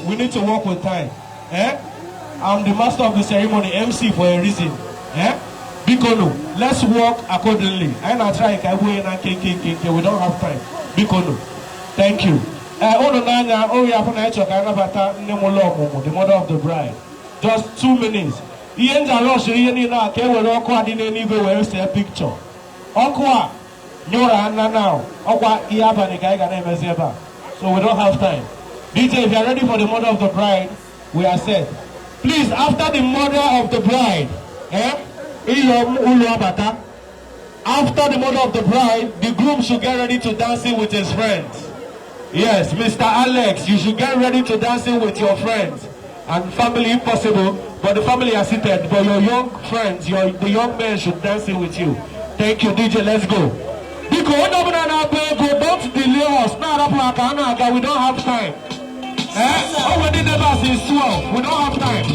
We need to work with time. Eh? I'm the master of the ceremony, MC for a reason. Eh? Bikono, let's work accordingly. I'm not trying to we don't have time. Bikono, thank you. The mother of the bride. Just 2 minutes. Ian Jarosh, Ian, can we a picture. Okwa, Nora, now. Okwa, Iabani, Gaiga, so we don't have time. DJ, if you are ready for the mother of the bride, we are set. Please, after the mother of the bride, after the mother of the bride, the groom should get ready to dancing with his friends. Yes, Mr. Alex, you should get ready to dancing with your friends. And family, if possible, but the family are seated. But your young friends, the young men should dancing with you. Thank you, DJ, let's go. Because don't delay us. We don't have time. Already never since 12. We don't have time.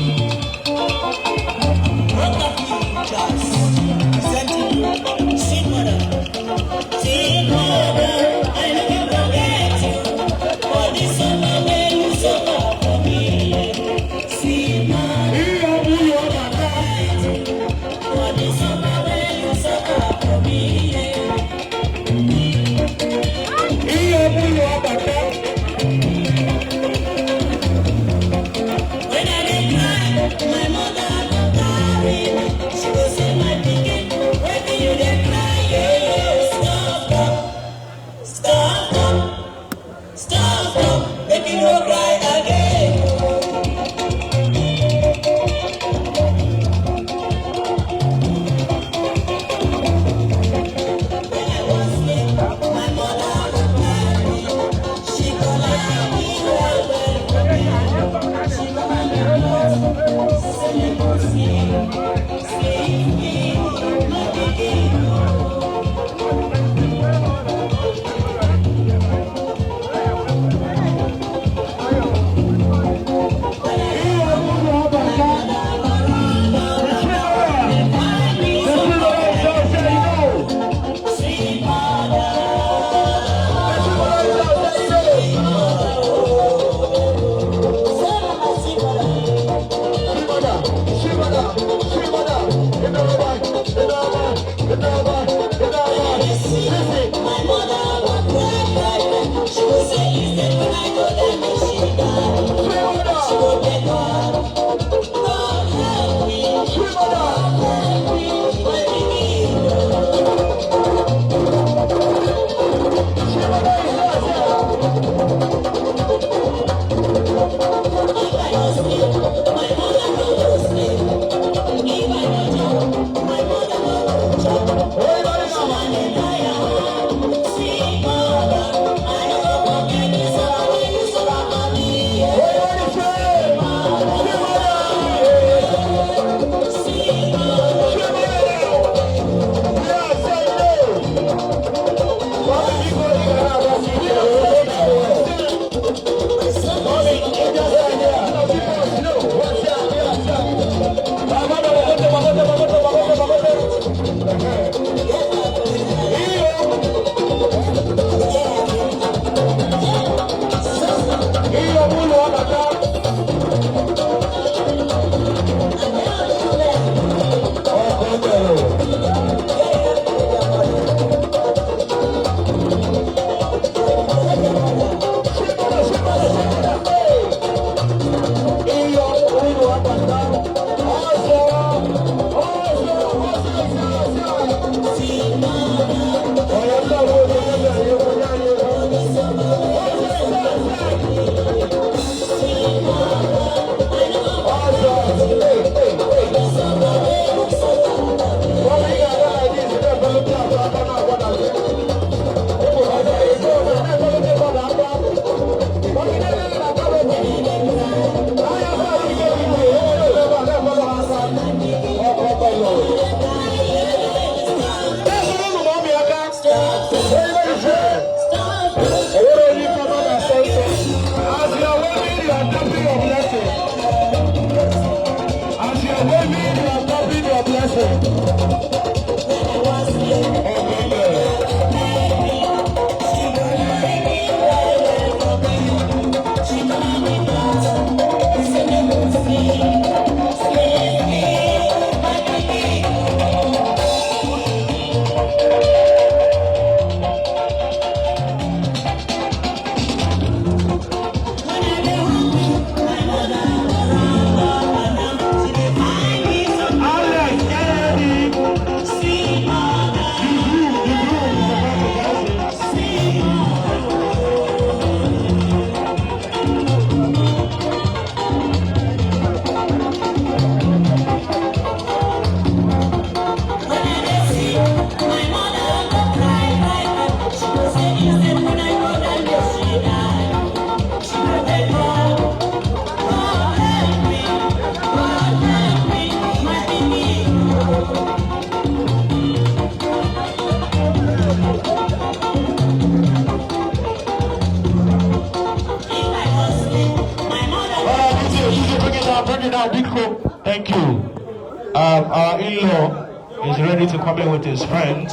Biko, thank you. Our in-law is ready to come in with his friend,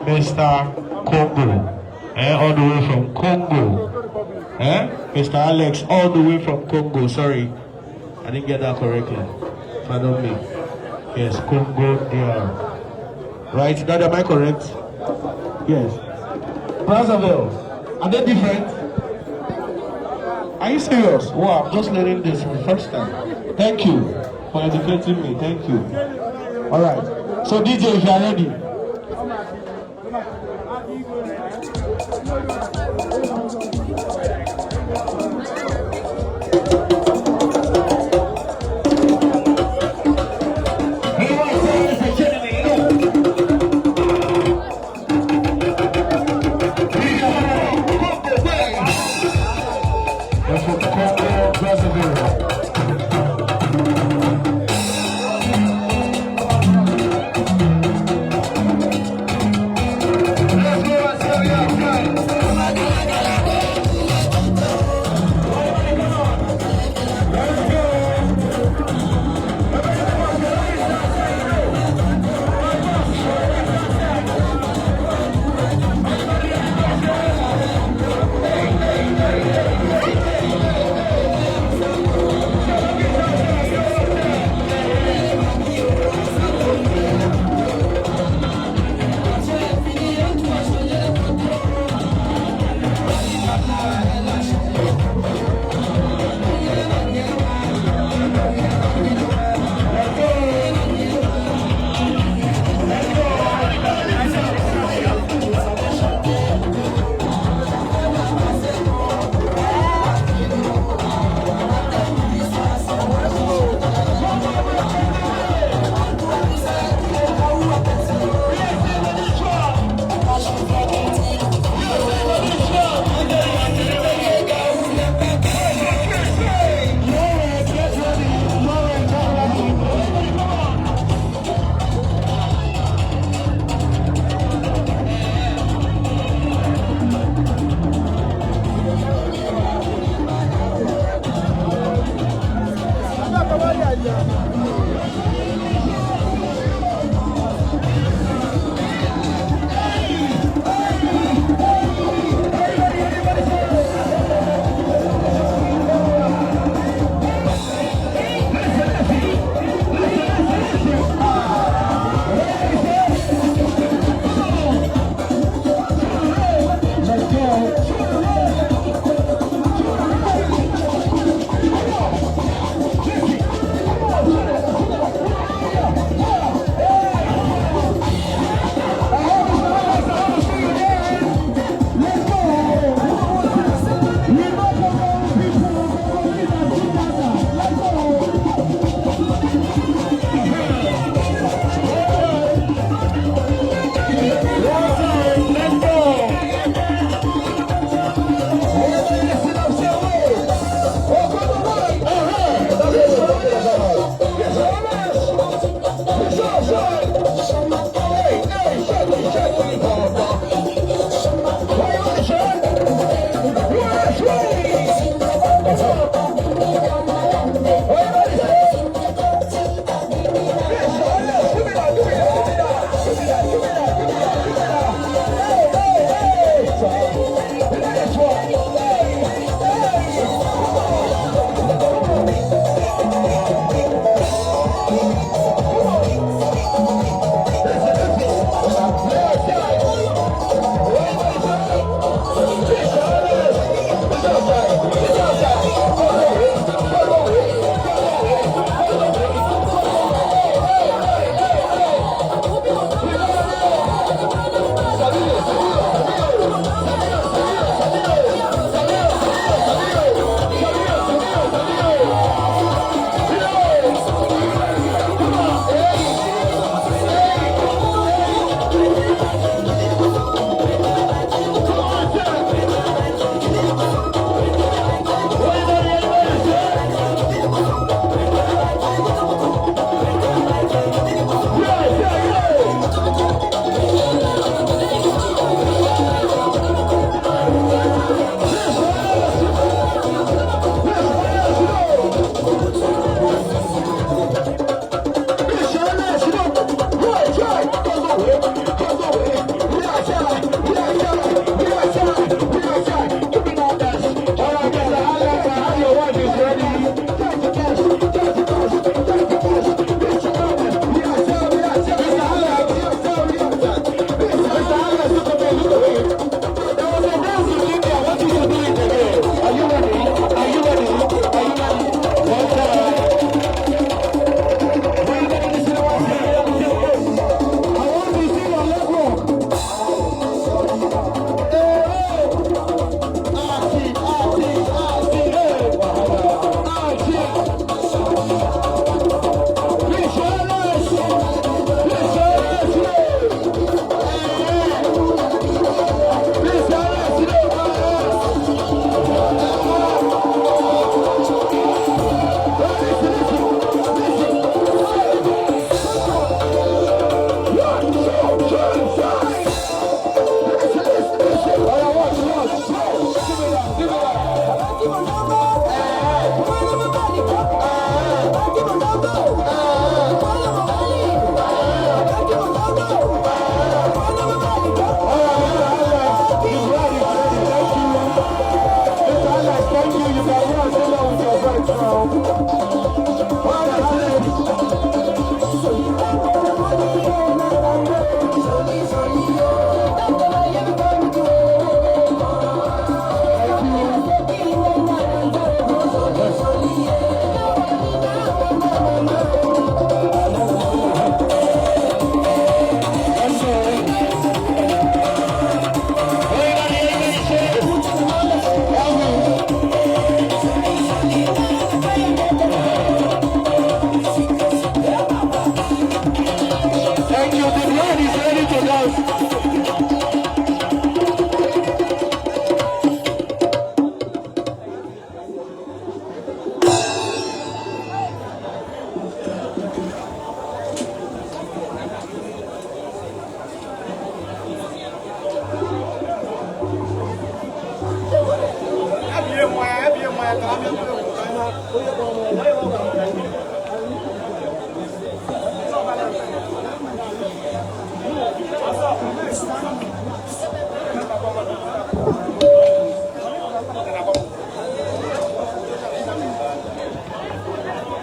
Mr. Congo. All the way from Congo. Mr. Alex, all the way from Congo. Sorry, I didn't get that correctly. Pardon me. Yes, Congo DR. Right? Now, am I correct? Yes. Brazzaville. Are they different? Are you serious? Wow, I'm just learning this for the first time. Thank you for educating me. Thank you. Alright. So DJ, if you are ready.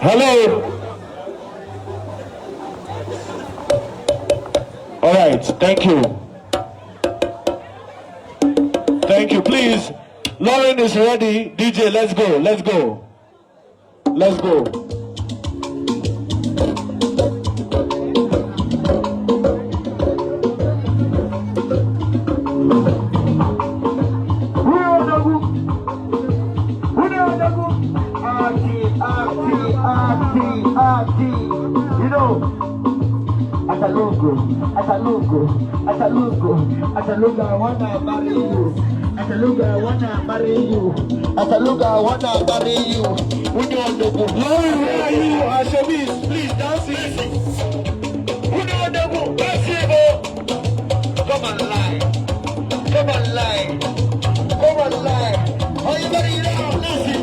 Hello. All right, thank you. Thank you. Please, Lauren is ready. DJ, let's go. Let's go. Let's go. You know, Atalugo, I wanna marry you. Atalugo, I wanna marry you. Atalugo, I wanna marry you. Who don't know? Lauren, where are you? Ashabi, please dance it. Who don't know? Dance it. Come on, lie. Come on, lie. Come on, lie. Are you ready now? Listen.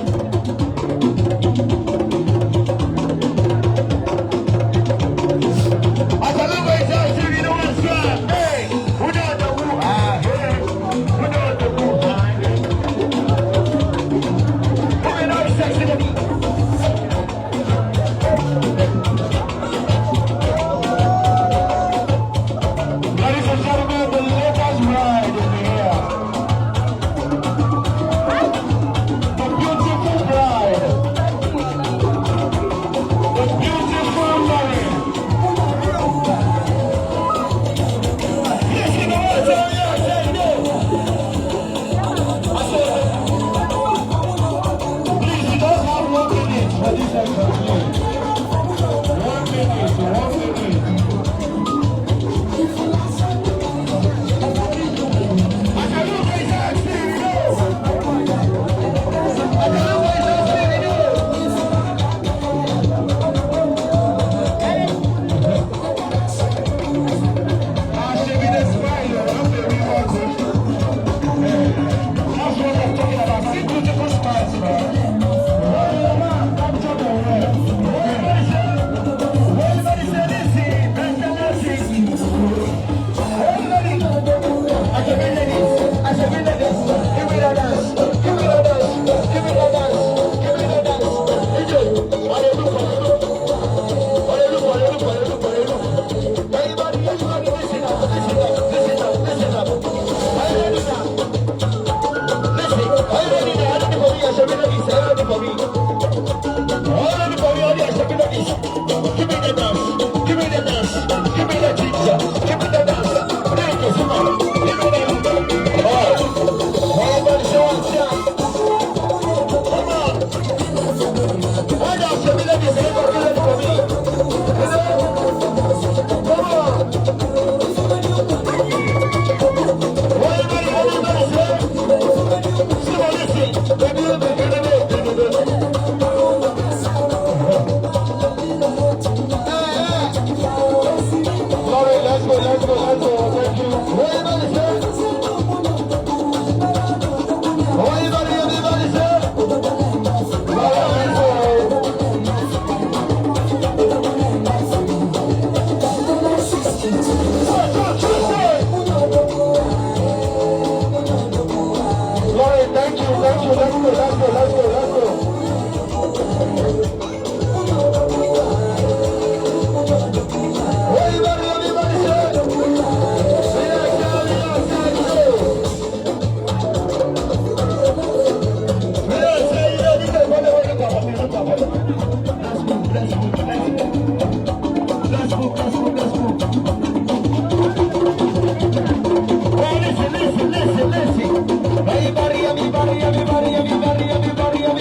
Everybody,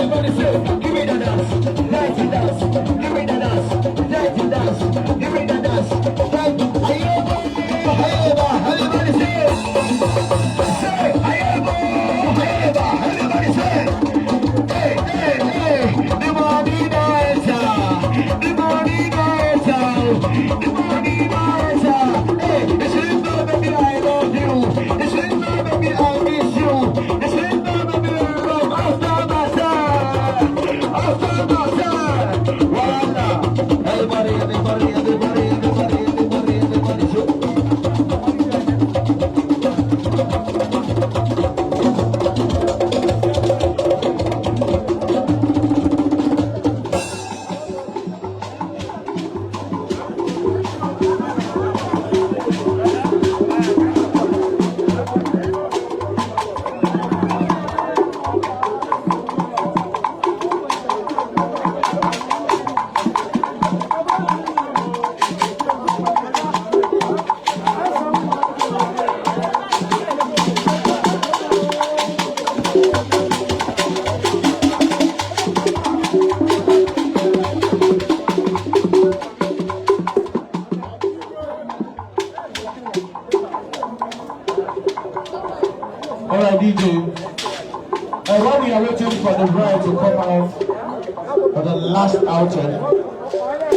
And while we are waiting for the bride to come out for the last outing,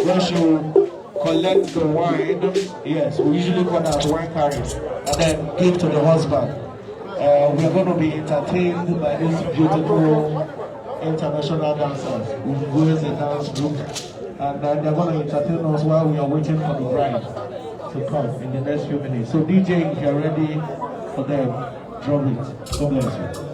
where she will collect the wine. Yes, we usually call that wine carriage, and then give to the husband. We are going to be entertained by these beautiful international dancers who wears a dance group, and then they're going to entertain us while we are waiting for the bride to come in the next few minutes. So DJ, if you're ready for them, drop it. God bless you.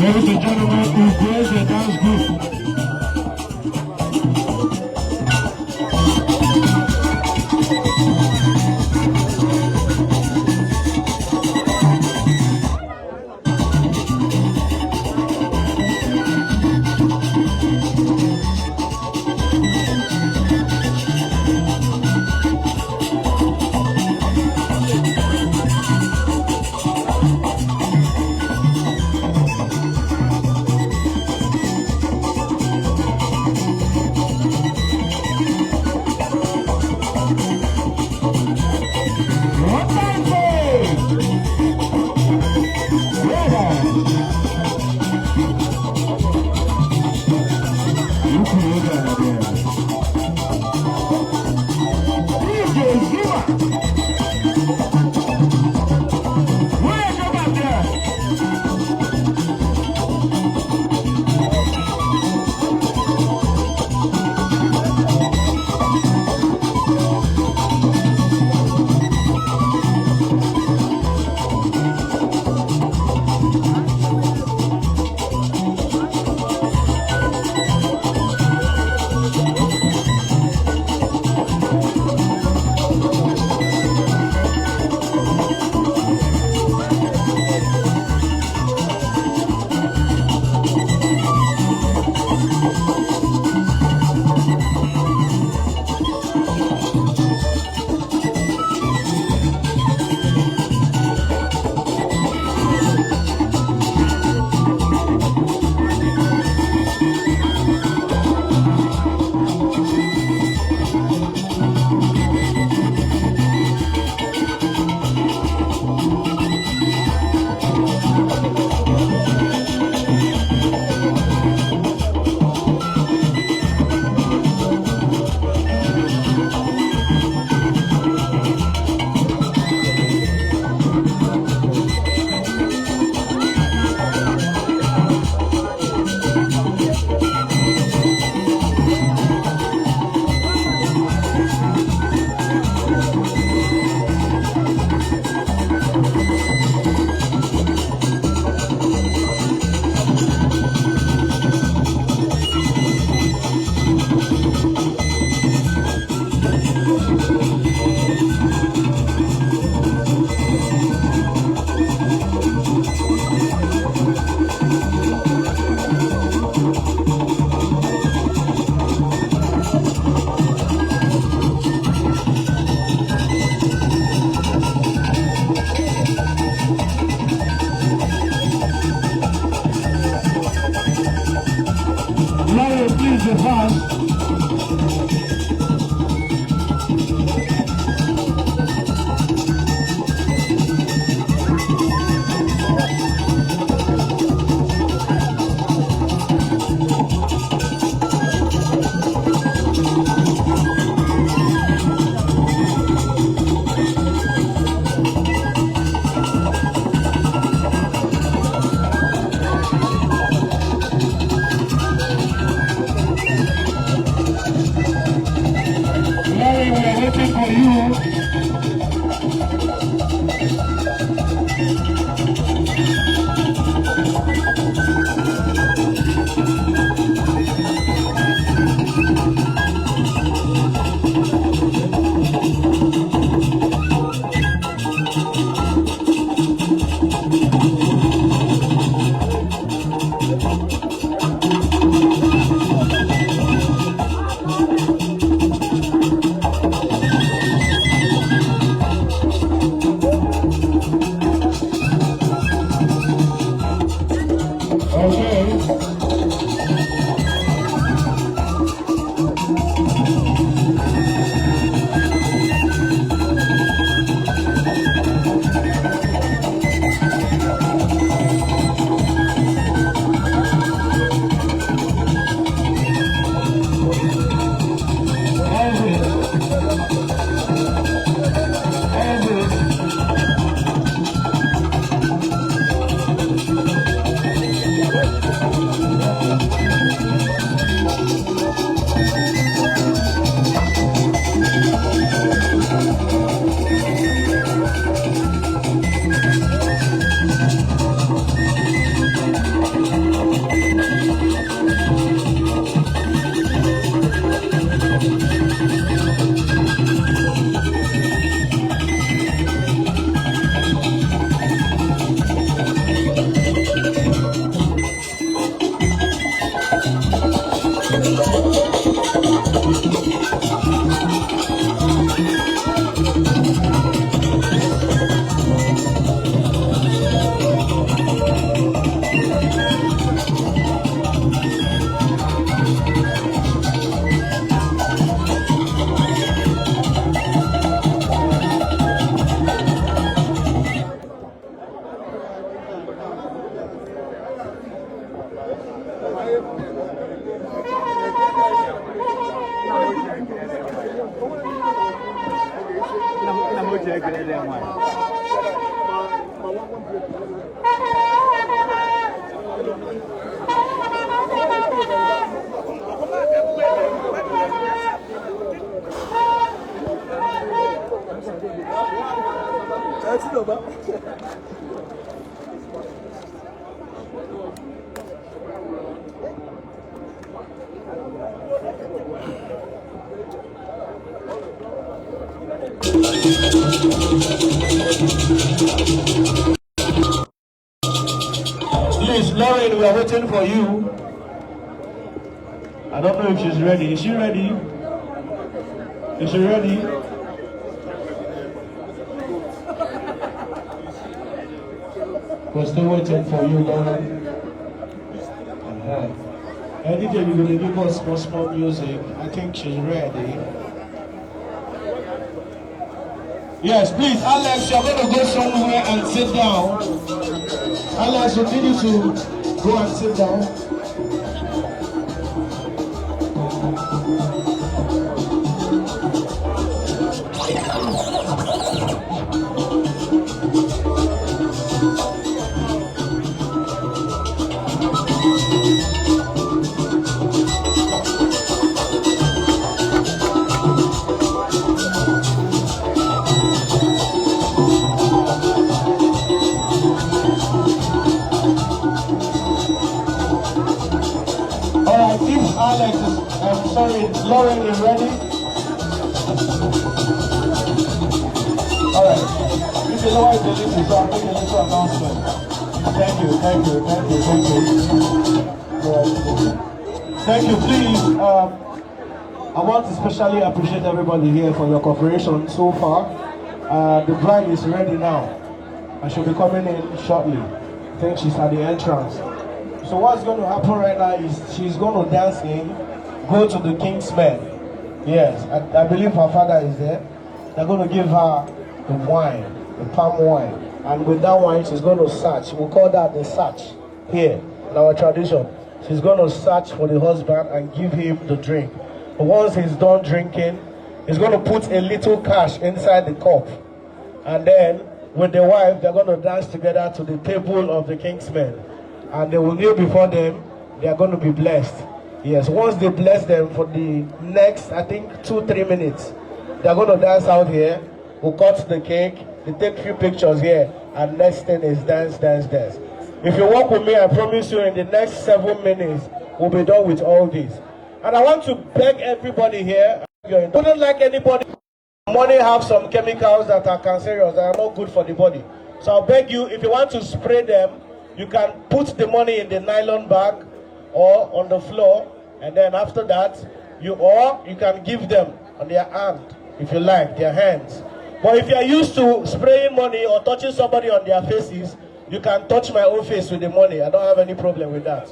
Ladies and gentlemen, who plays the dance group? Please, Lauren, we are waiting for you. I don't know if she's ready. Is she ready? Is she ready? We're still waiting for you, Lauren. Anything you're going to give us more music. I think she's ready. Yes, please, Alex, you're going to go somewhere and sit down. Alex, we need you to go and sit down. Alex is, I'm sorry, Lauren is ready. Alright, you can lower the list, so I'll make a little announcement. Thank you. Thank you, please. I want to especially appreciate everybody here for your cooperation so far. The bride is ready now, and she'll be coming in shortly. I think she's at the entrance. So what's going to happen right now is she's going to dance in, go to the king's men. Yes, I believe her father is there. They're going to give her the wine, the palm wine. And with that wine, she's going to search. We call that the search here in our tradition. She's going to search for the husband and give him the drink. But once he's done drinking, he's going to put a little cash inside the cup. And then with the wife, they're going to dance together to the table of the king's men. And they will kneel before them. They are going to be blessed. Yes, once they bless them for the next, I think, 2-3 minutes, they're going to dance out here. We'll cut the cake. They take a few pictures here. And next thing is dance, dance, dance. If you walk with me, I promise you in the next 7 minutes, we'll be done with all this. And I want to beg everybody here, you wouldn't like anybody. Money have some chemicals that are cancerous, that are not good for the body. So I'll beg you, if you want to spray them, you can put the money in the nylon bag or on the floor, and then after that, you can give them on their hand, if you like, their hands. But if you are used to spraying money or touching somebody on their faces, you can touch my own face with the money. I don't have any problem with that.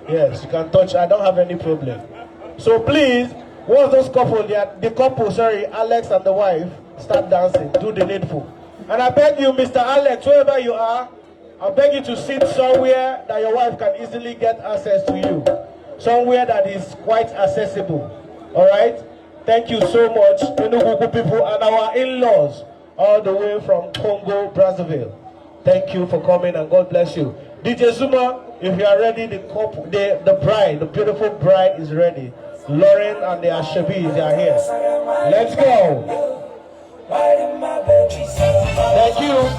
Yes, you can touch. I don't have any problem. So please, once those couple, Alex and the wife, start dancing, do the needful. And I beg you, Mr. Alex, wherever you are, I beg you to sit somewhere that your wife can easily get access to you. Somewhere that is quite accessible. All right? Thank you so much, Enugwu-Ukwu people and our in-laws, all the way from Congo, Brazzaville. Thank you for coming and God bless you. DJ Zuma, if you are ready, the bride, the beautiful bride is ready. Lauren and the Ashebi, they are here. Let's go. Thank you.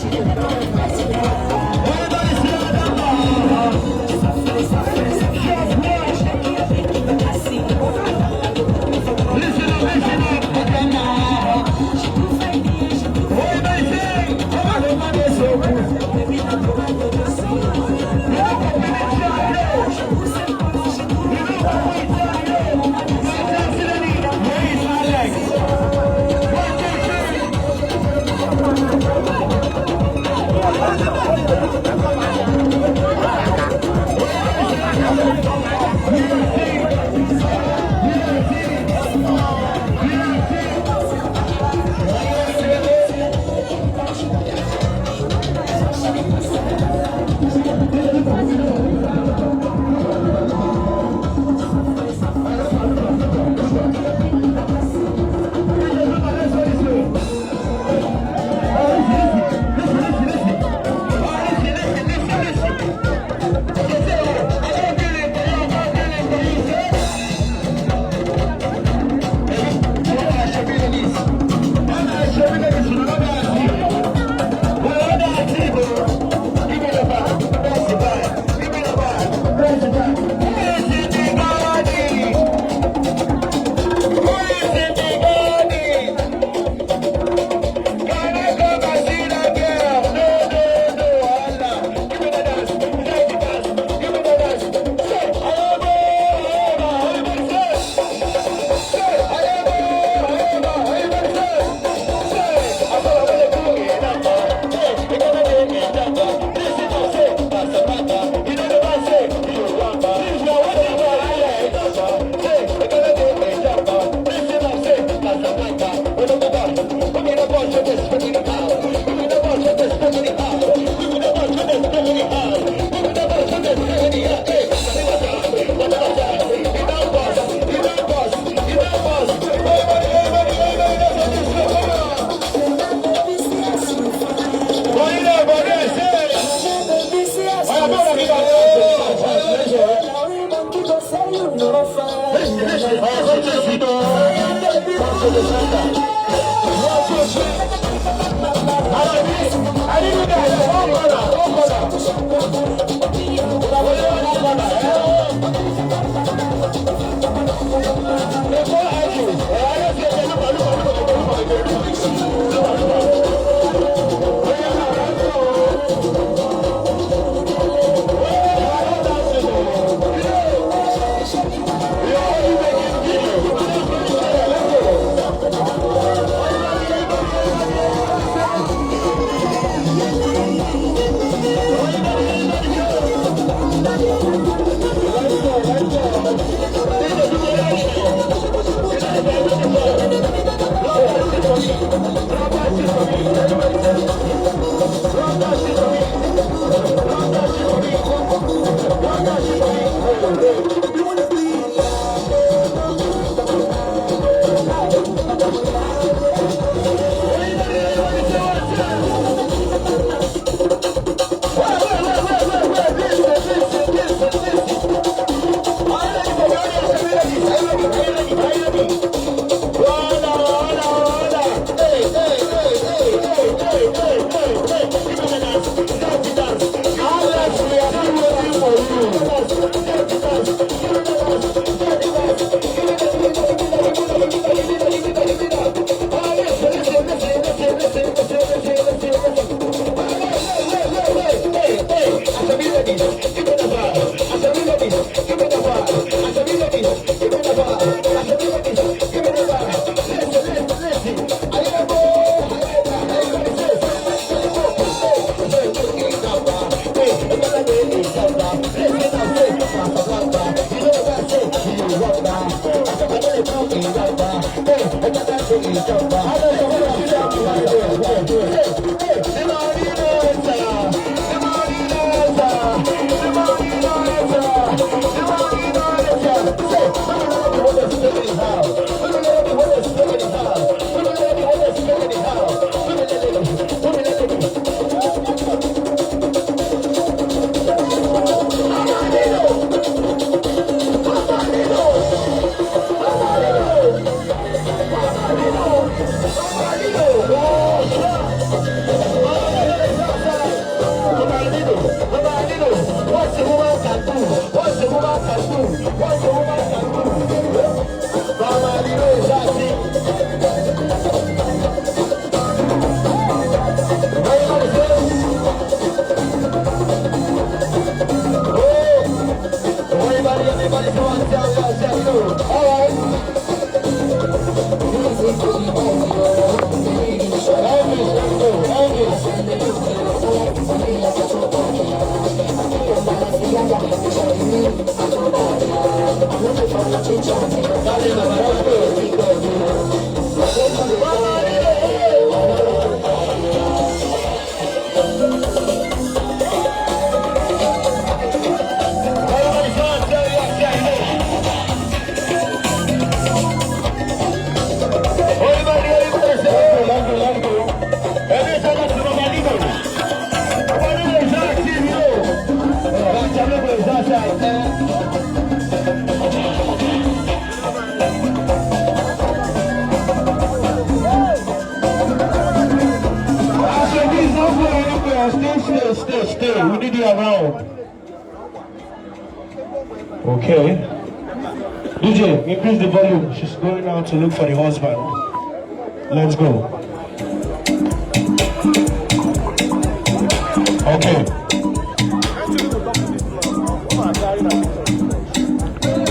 She Stay. We need you around. Okay. DJ, increase the volume. She's going out to look for the husband. Let's go. Okay.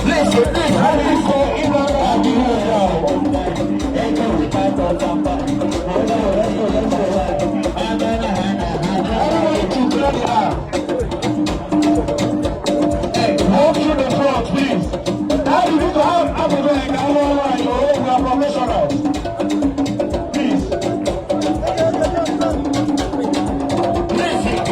Listen, how do you say in order to do walk to the front, please. How do you go out? I'm going to go. We are professionals. Please. Listen.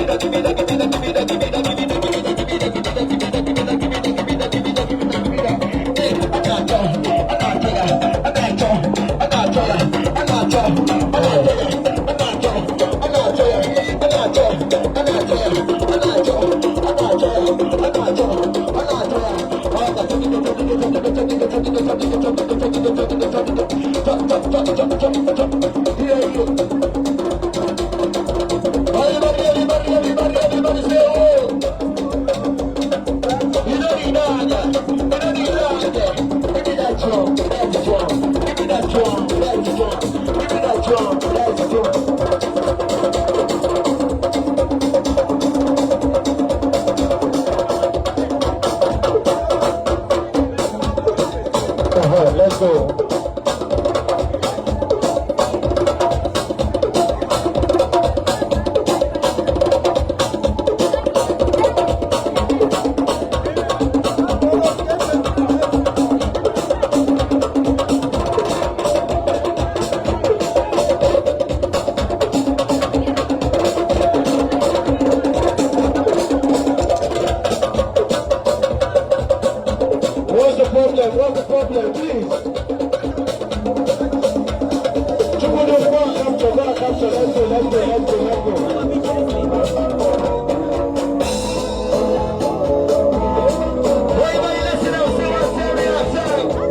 Let's go. What's the problem, please? Capture, let's go. Everybody listen up, see what's happening outside.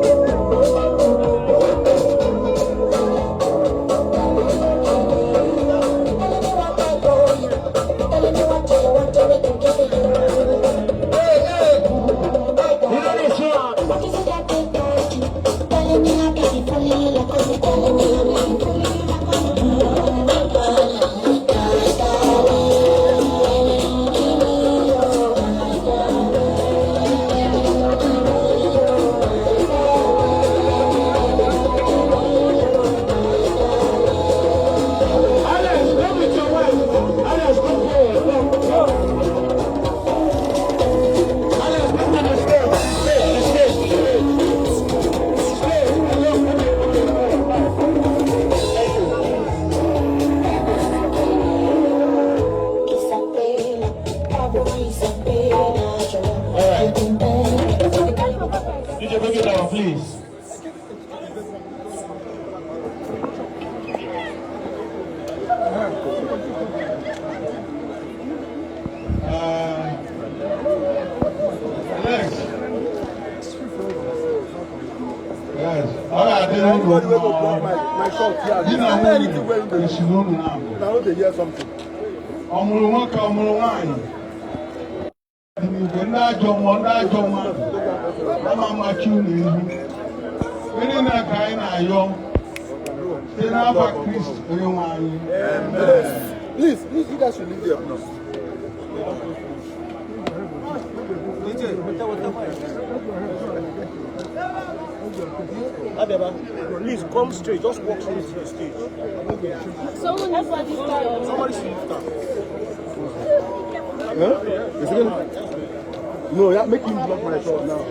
DJ, bring it down, please. Yes. All right, Anybody will block my shot here. You know, anything wearing the shoe. Now they hear something. Please, you guys should leave there now. Please come straight, just walk straight to the stage. Someone has to start. Somebody should lift up. Huh? Is it gonna... No, yeah, make him block my shot now.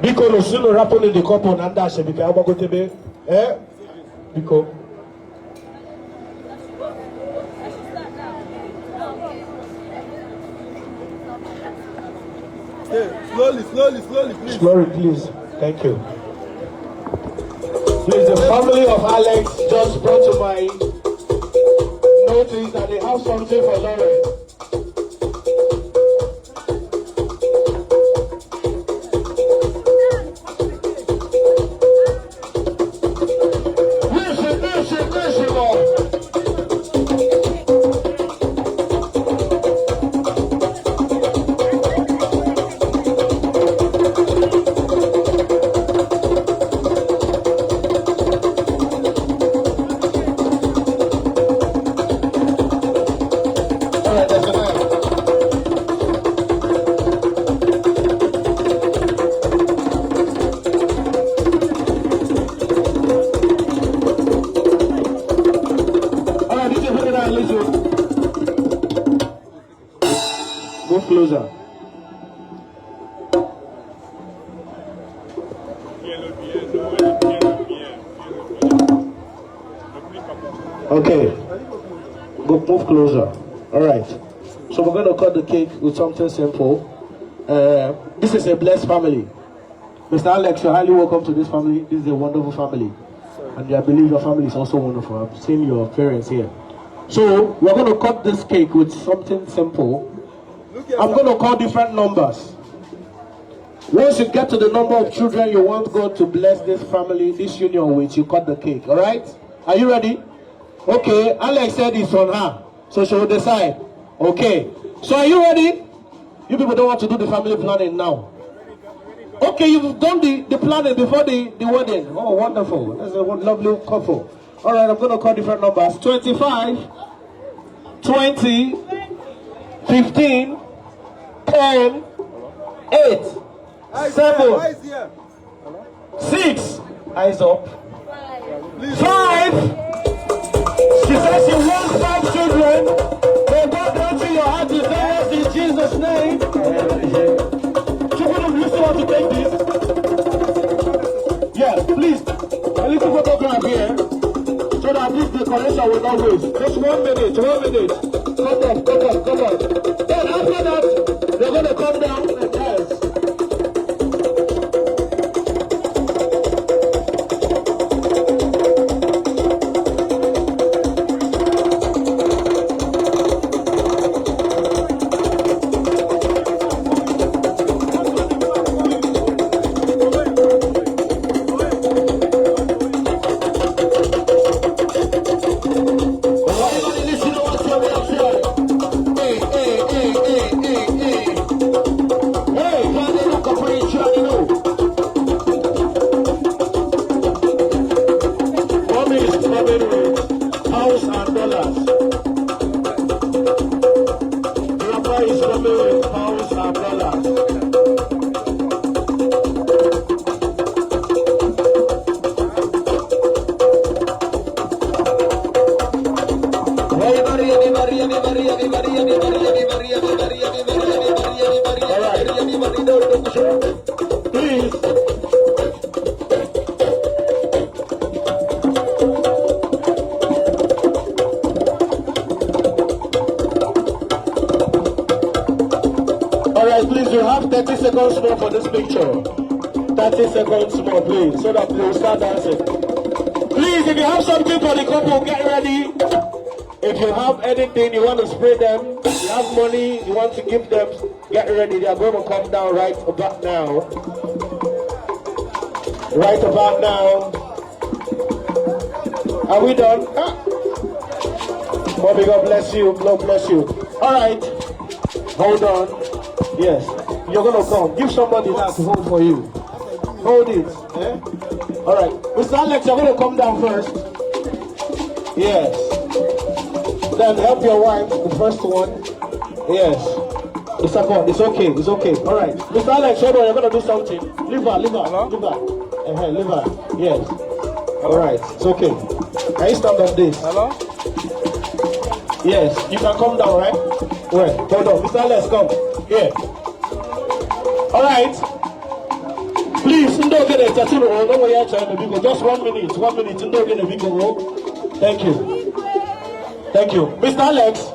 Biko no sino rapo ni dikopo na ndashe bika abago tebe. Biko. Slowly, please. Slowly, please. Thank you. Please, the family of Alex just brought to my notice that they have something for Lauren. Go closer. Okay. Go move closer. All right. So we're going to cut the cake with something simple. This is a blessed family. Mr. Alex, you're highly welcome to this family. This is a wonderful family. And I believe your family is also wonderful. I've seen your parents here. So we're going to cut this cake with something simple. I'm going to call different numbers. Once you get to the number of children you want God to bless this family, this union with, you cut the cake. All right? Are you ready? Okay. Alex said it's on her. So she will decide. Okay. So are you ready? You people don't want to do the family planning now. Okay, you've done the planning before the wedding. Oh, wonderful. That's a lovely couple. All right, I'm going to call different numbers. 25, 20, 15, 10, 8, 7, 6. Eyes up. 5. She says she wants 5 children. May God grant you your heart desires in Jesus' name. Children, you still want to take this? Yes, please. A little photograph here. So that this decoration will not waste. Just 1 minute, 1 minute. Come on. Then after that, they're going to come down and dance. Please, you have 30 seconds more for this picture. 30 seconds more, please, so that we'll start dancing. Please, if you have something for the couple, get ready. If you have anything you want to spray them, you have money you want to give them, get ready. They are going to come down right about now. Right about now. Are we done? Mommy, God bless you. God bless you. All right. Hold on. Yes, you're gonna come. Give somebody that to hold for you. Hold it. Eh? All right, Mr. Alex, you're gonna come down first. Yes. Then help your wife, the first one. Yes. The second. It's okay. It's okay. All right, Mr. Alex, hold on. You're gonna do something. Leave her. Leave her. Leave her. Leave her. Yes. All right. It's okay. Can you stand on this? Hello. Yes. You can come down, right? Wait. Hold on, Mr. Alex, come. Here. All right. Please, don't get a tattoo. Don't worry, just 1 minute. 1 minute. Don't get a big roll. Thank you. Thank you. Mr. Alex,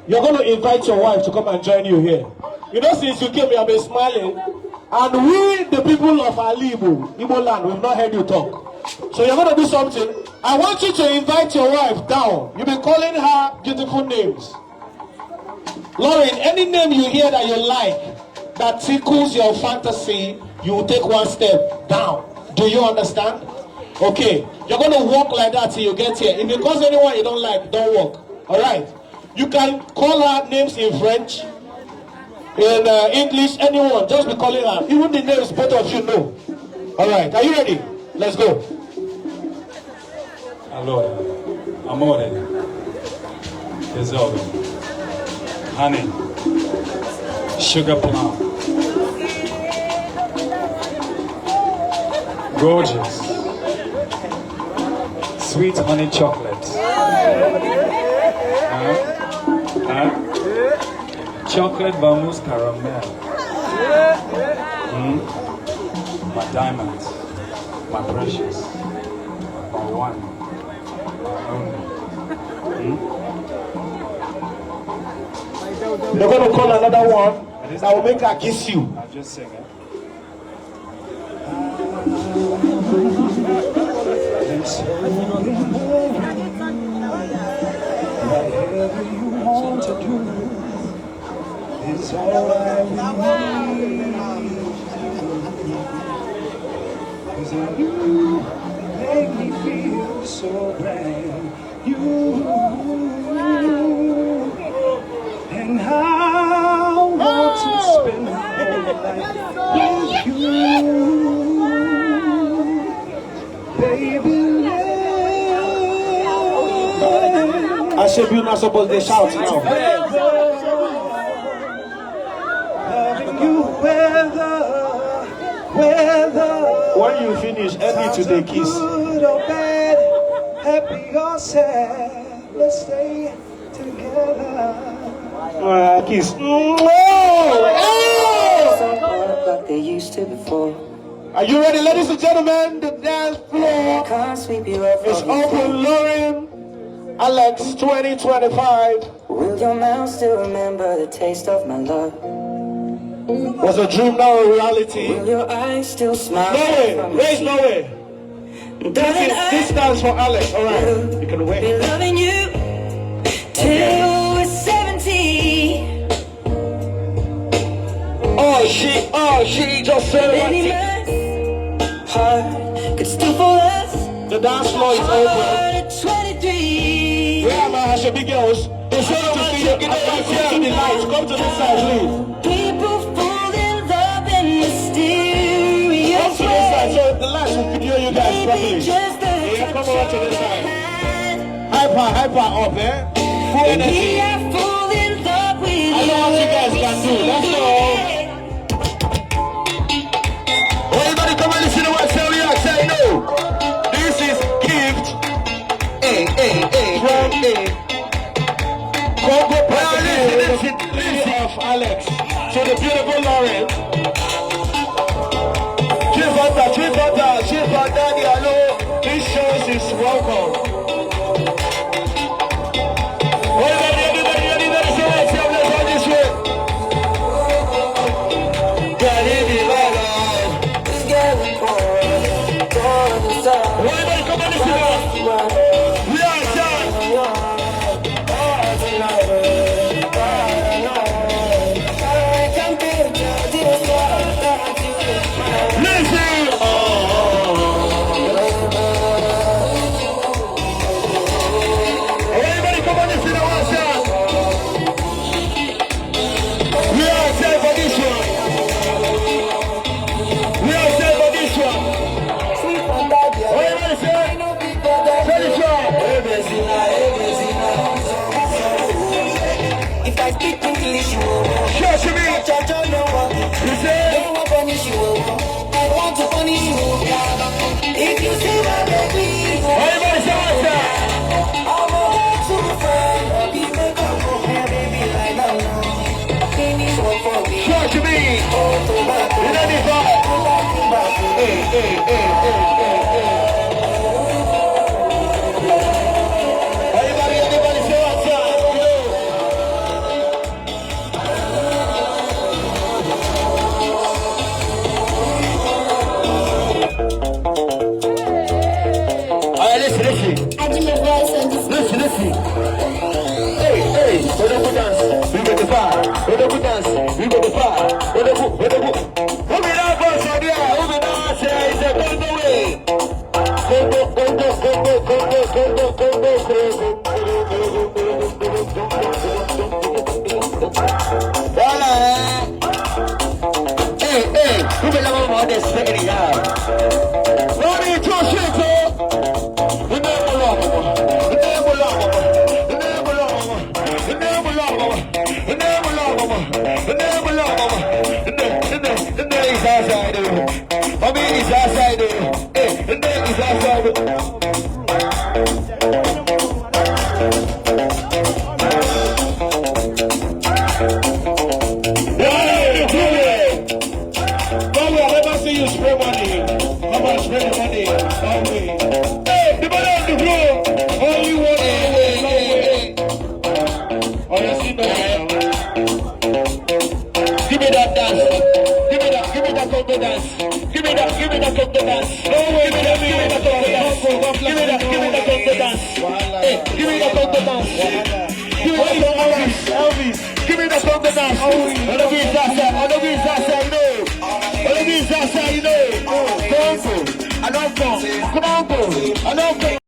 you're going to invite your wife to come and join you here. You know, since you came here, I've been smiling. And we, the people of Igbo land, we've not heard you talk. So you're going to do something. I want you to invite your wife down. You've been calling her beautiful names. Lauren, any name you hear that you like, that tickles your fantasy, you will take 1 step down. Do you understand? Okay. You're going to walk like that till you get here. If it calls anyone you don't like, don't walk. All right. You can call her names in French, in English, anyone. Just be calling her. Even the names both of you know. All right. Are you ready? Let's go. Allora, amore, tesoro, honey, sugar plum, gorgeous, sweet honey chocolate, chocolate vermouth caramel, my diamonds, My precious. My one. They're going to call another one that will make her kiss you. I'll just sing it. Whatever you want to do is all I need. 'Cause you make me feel so brand new. And I want to spend my whole life with you. Baby, I said you're not supposed to shout now. loving you whether When you finish, Eddie to the kiss. good or bad, happy or sad, let's stay together. Kiss. Like they used to before. Are you ready, ladies and gentlemen? The dance floor Can't sweep you up is open. Lauren, Alex 2025. Will your mouth still remember the taste of my love? Was a dream, now a reality. Will your eyes still smile? No way, raise no way. This stands for Alex, alright. You can Be wait. loving you till we're 70. Oh, she just said Any it. man's heart could still for us. The dance floor is open. At 23. Yeah, man, I should be girls. They say to see you, get to the lights. Come to this side, please. People fall in love in mysterious Come to this side, so the lights will video you guys properly. Just the Yeah, come over to this side. hand. Hyper up, eh? Full energy. I fall in love with I know what you guys can do. Let's go. Everybody come and listen to what Sally say no. This is gift. From a Congo listen of Alex. So the beautiful Lauren. Chief Daddy, hello. This shows is welcome. Everybody, say what's up, let's go this way. Everybody come on this way. We are done. Listen. Everybody come on this way. What's up? We are set for this one. We are set for this one. Everybody say, this one. If I speak English, you will Sure, to me. You say, punish you. I want to punish you. If you see my baby, everybody say, what's up? I'll go to the friend. Be make up for my baby like that now. Finish one for me. Sure, to me. You know this one? Everybody say, what's up? Listen. Hey, Odogu dance, we go to far. Odogu dance, we go to far. Odogu. Who be that boss out there? Who be that say it's a Congo way? Congo. Voila. Hey, who be that one that's second it out? Mommy, two shit, How much spend the money. Hey, the money on the floor. Only one way. Oh, you see me? Give me that dance. Give me that conga dance. Give me that conga dance. No way, give me that conga dance. Give me that conga dance. Hey, give me that conga dance. Give me that conga dance. Elvis, give me that conga dance. All the beats outside, you know. All the beats outside, you know. Come on, go. I don't go.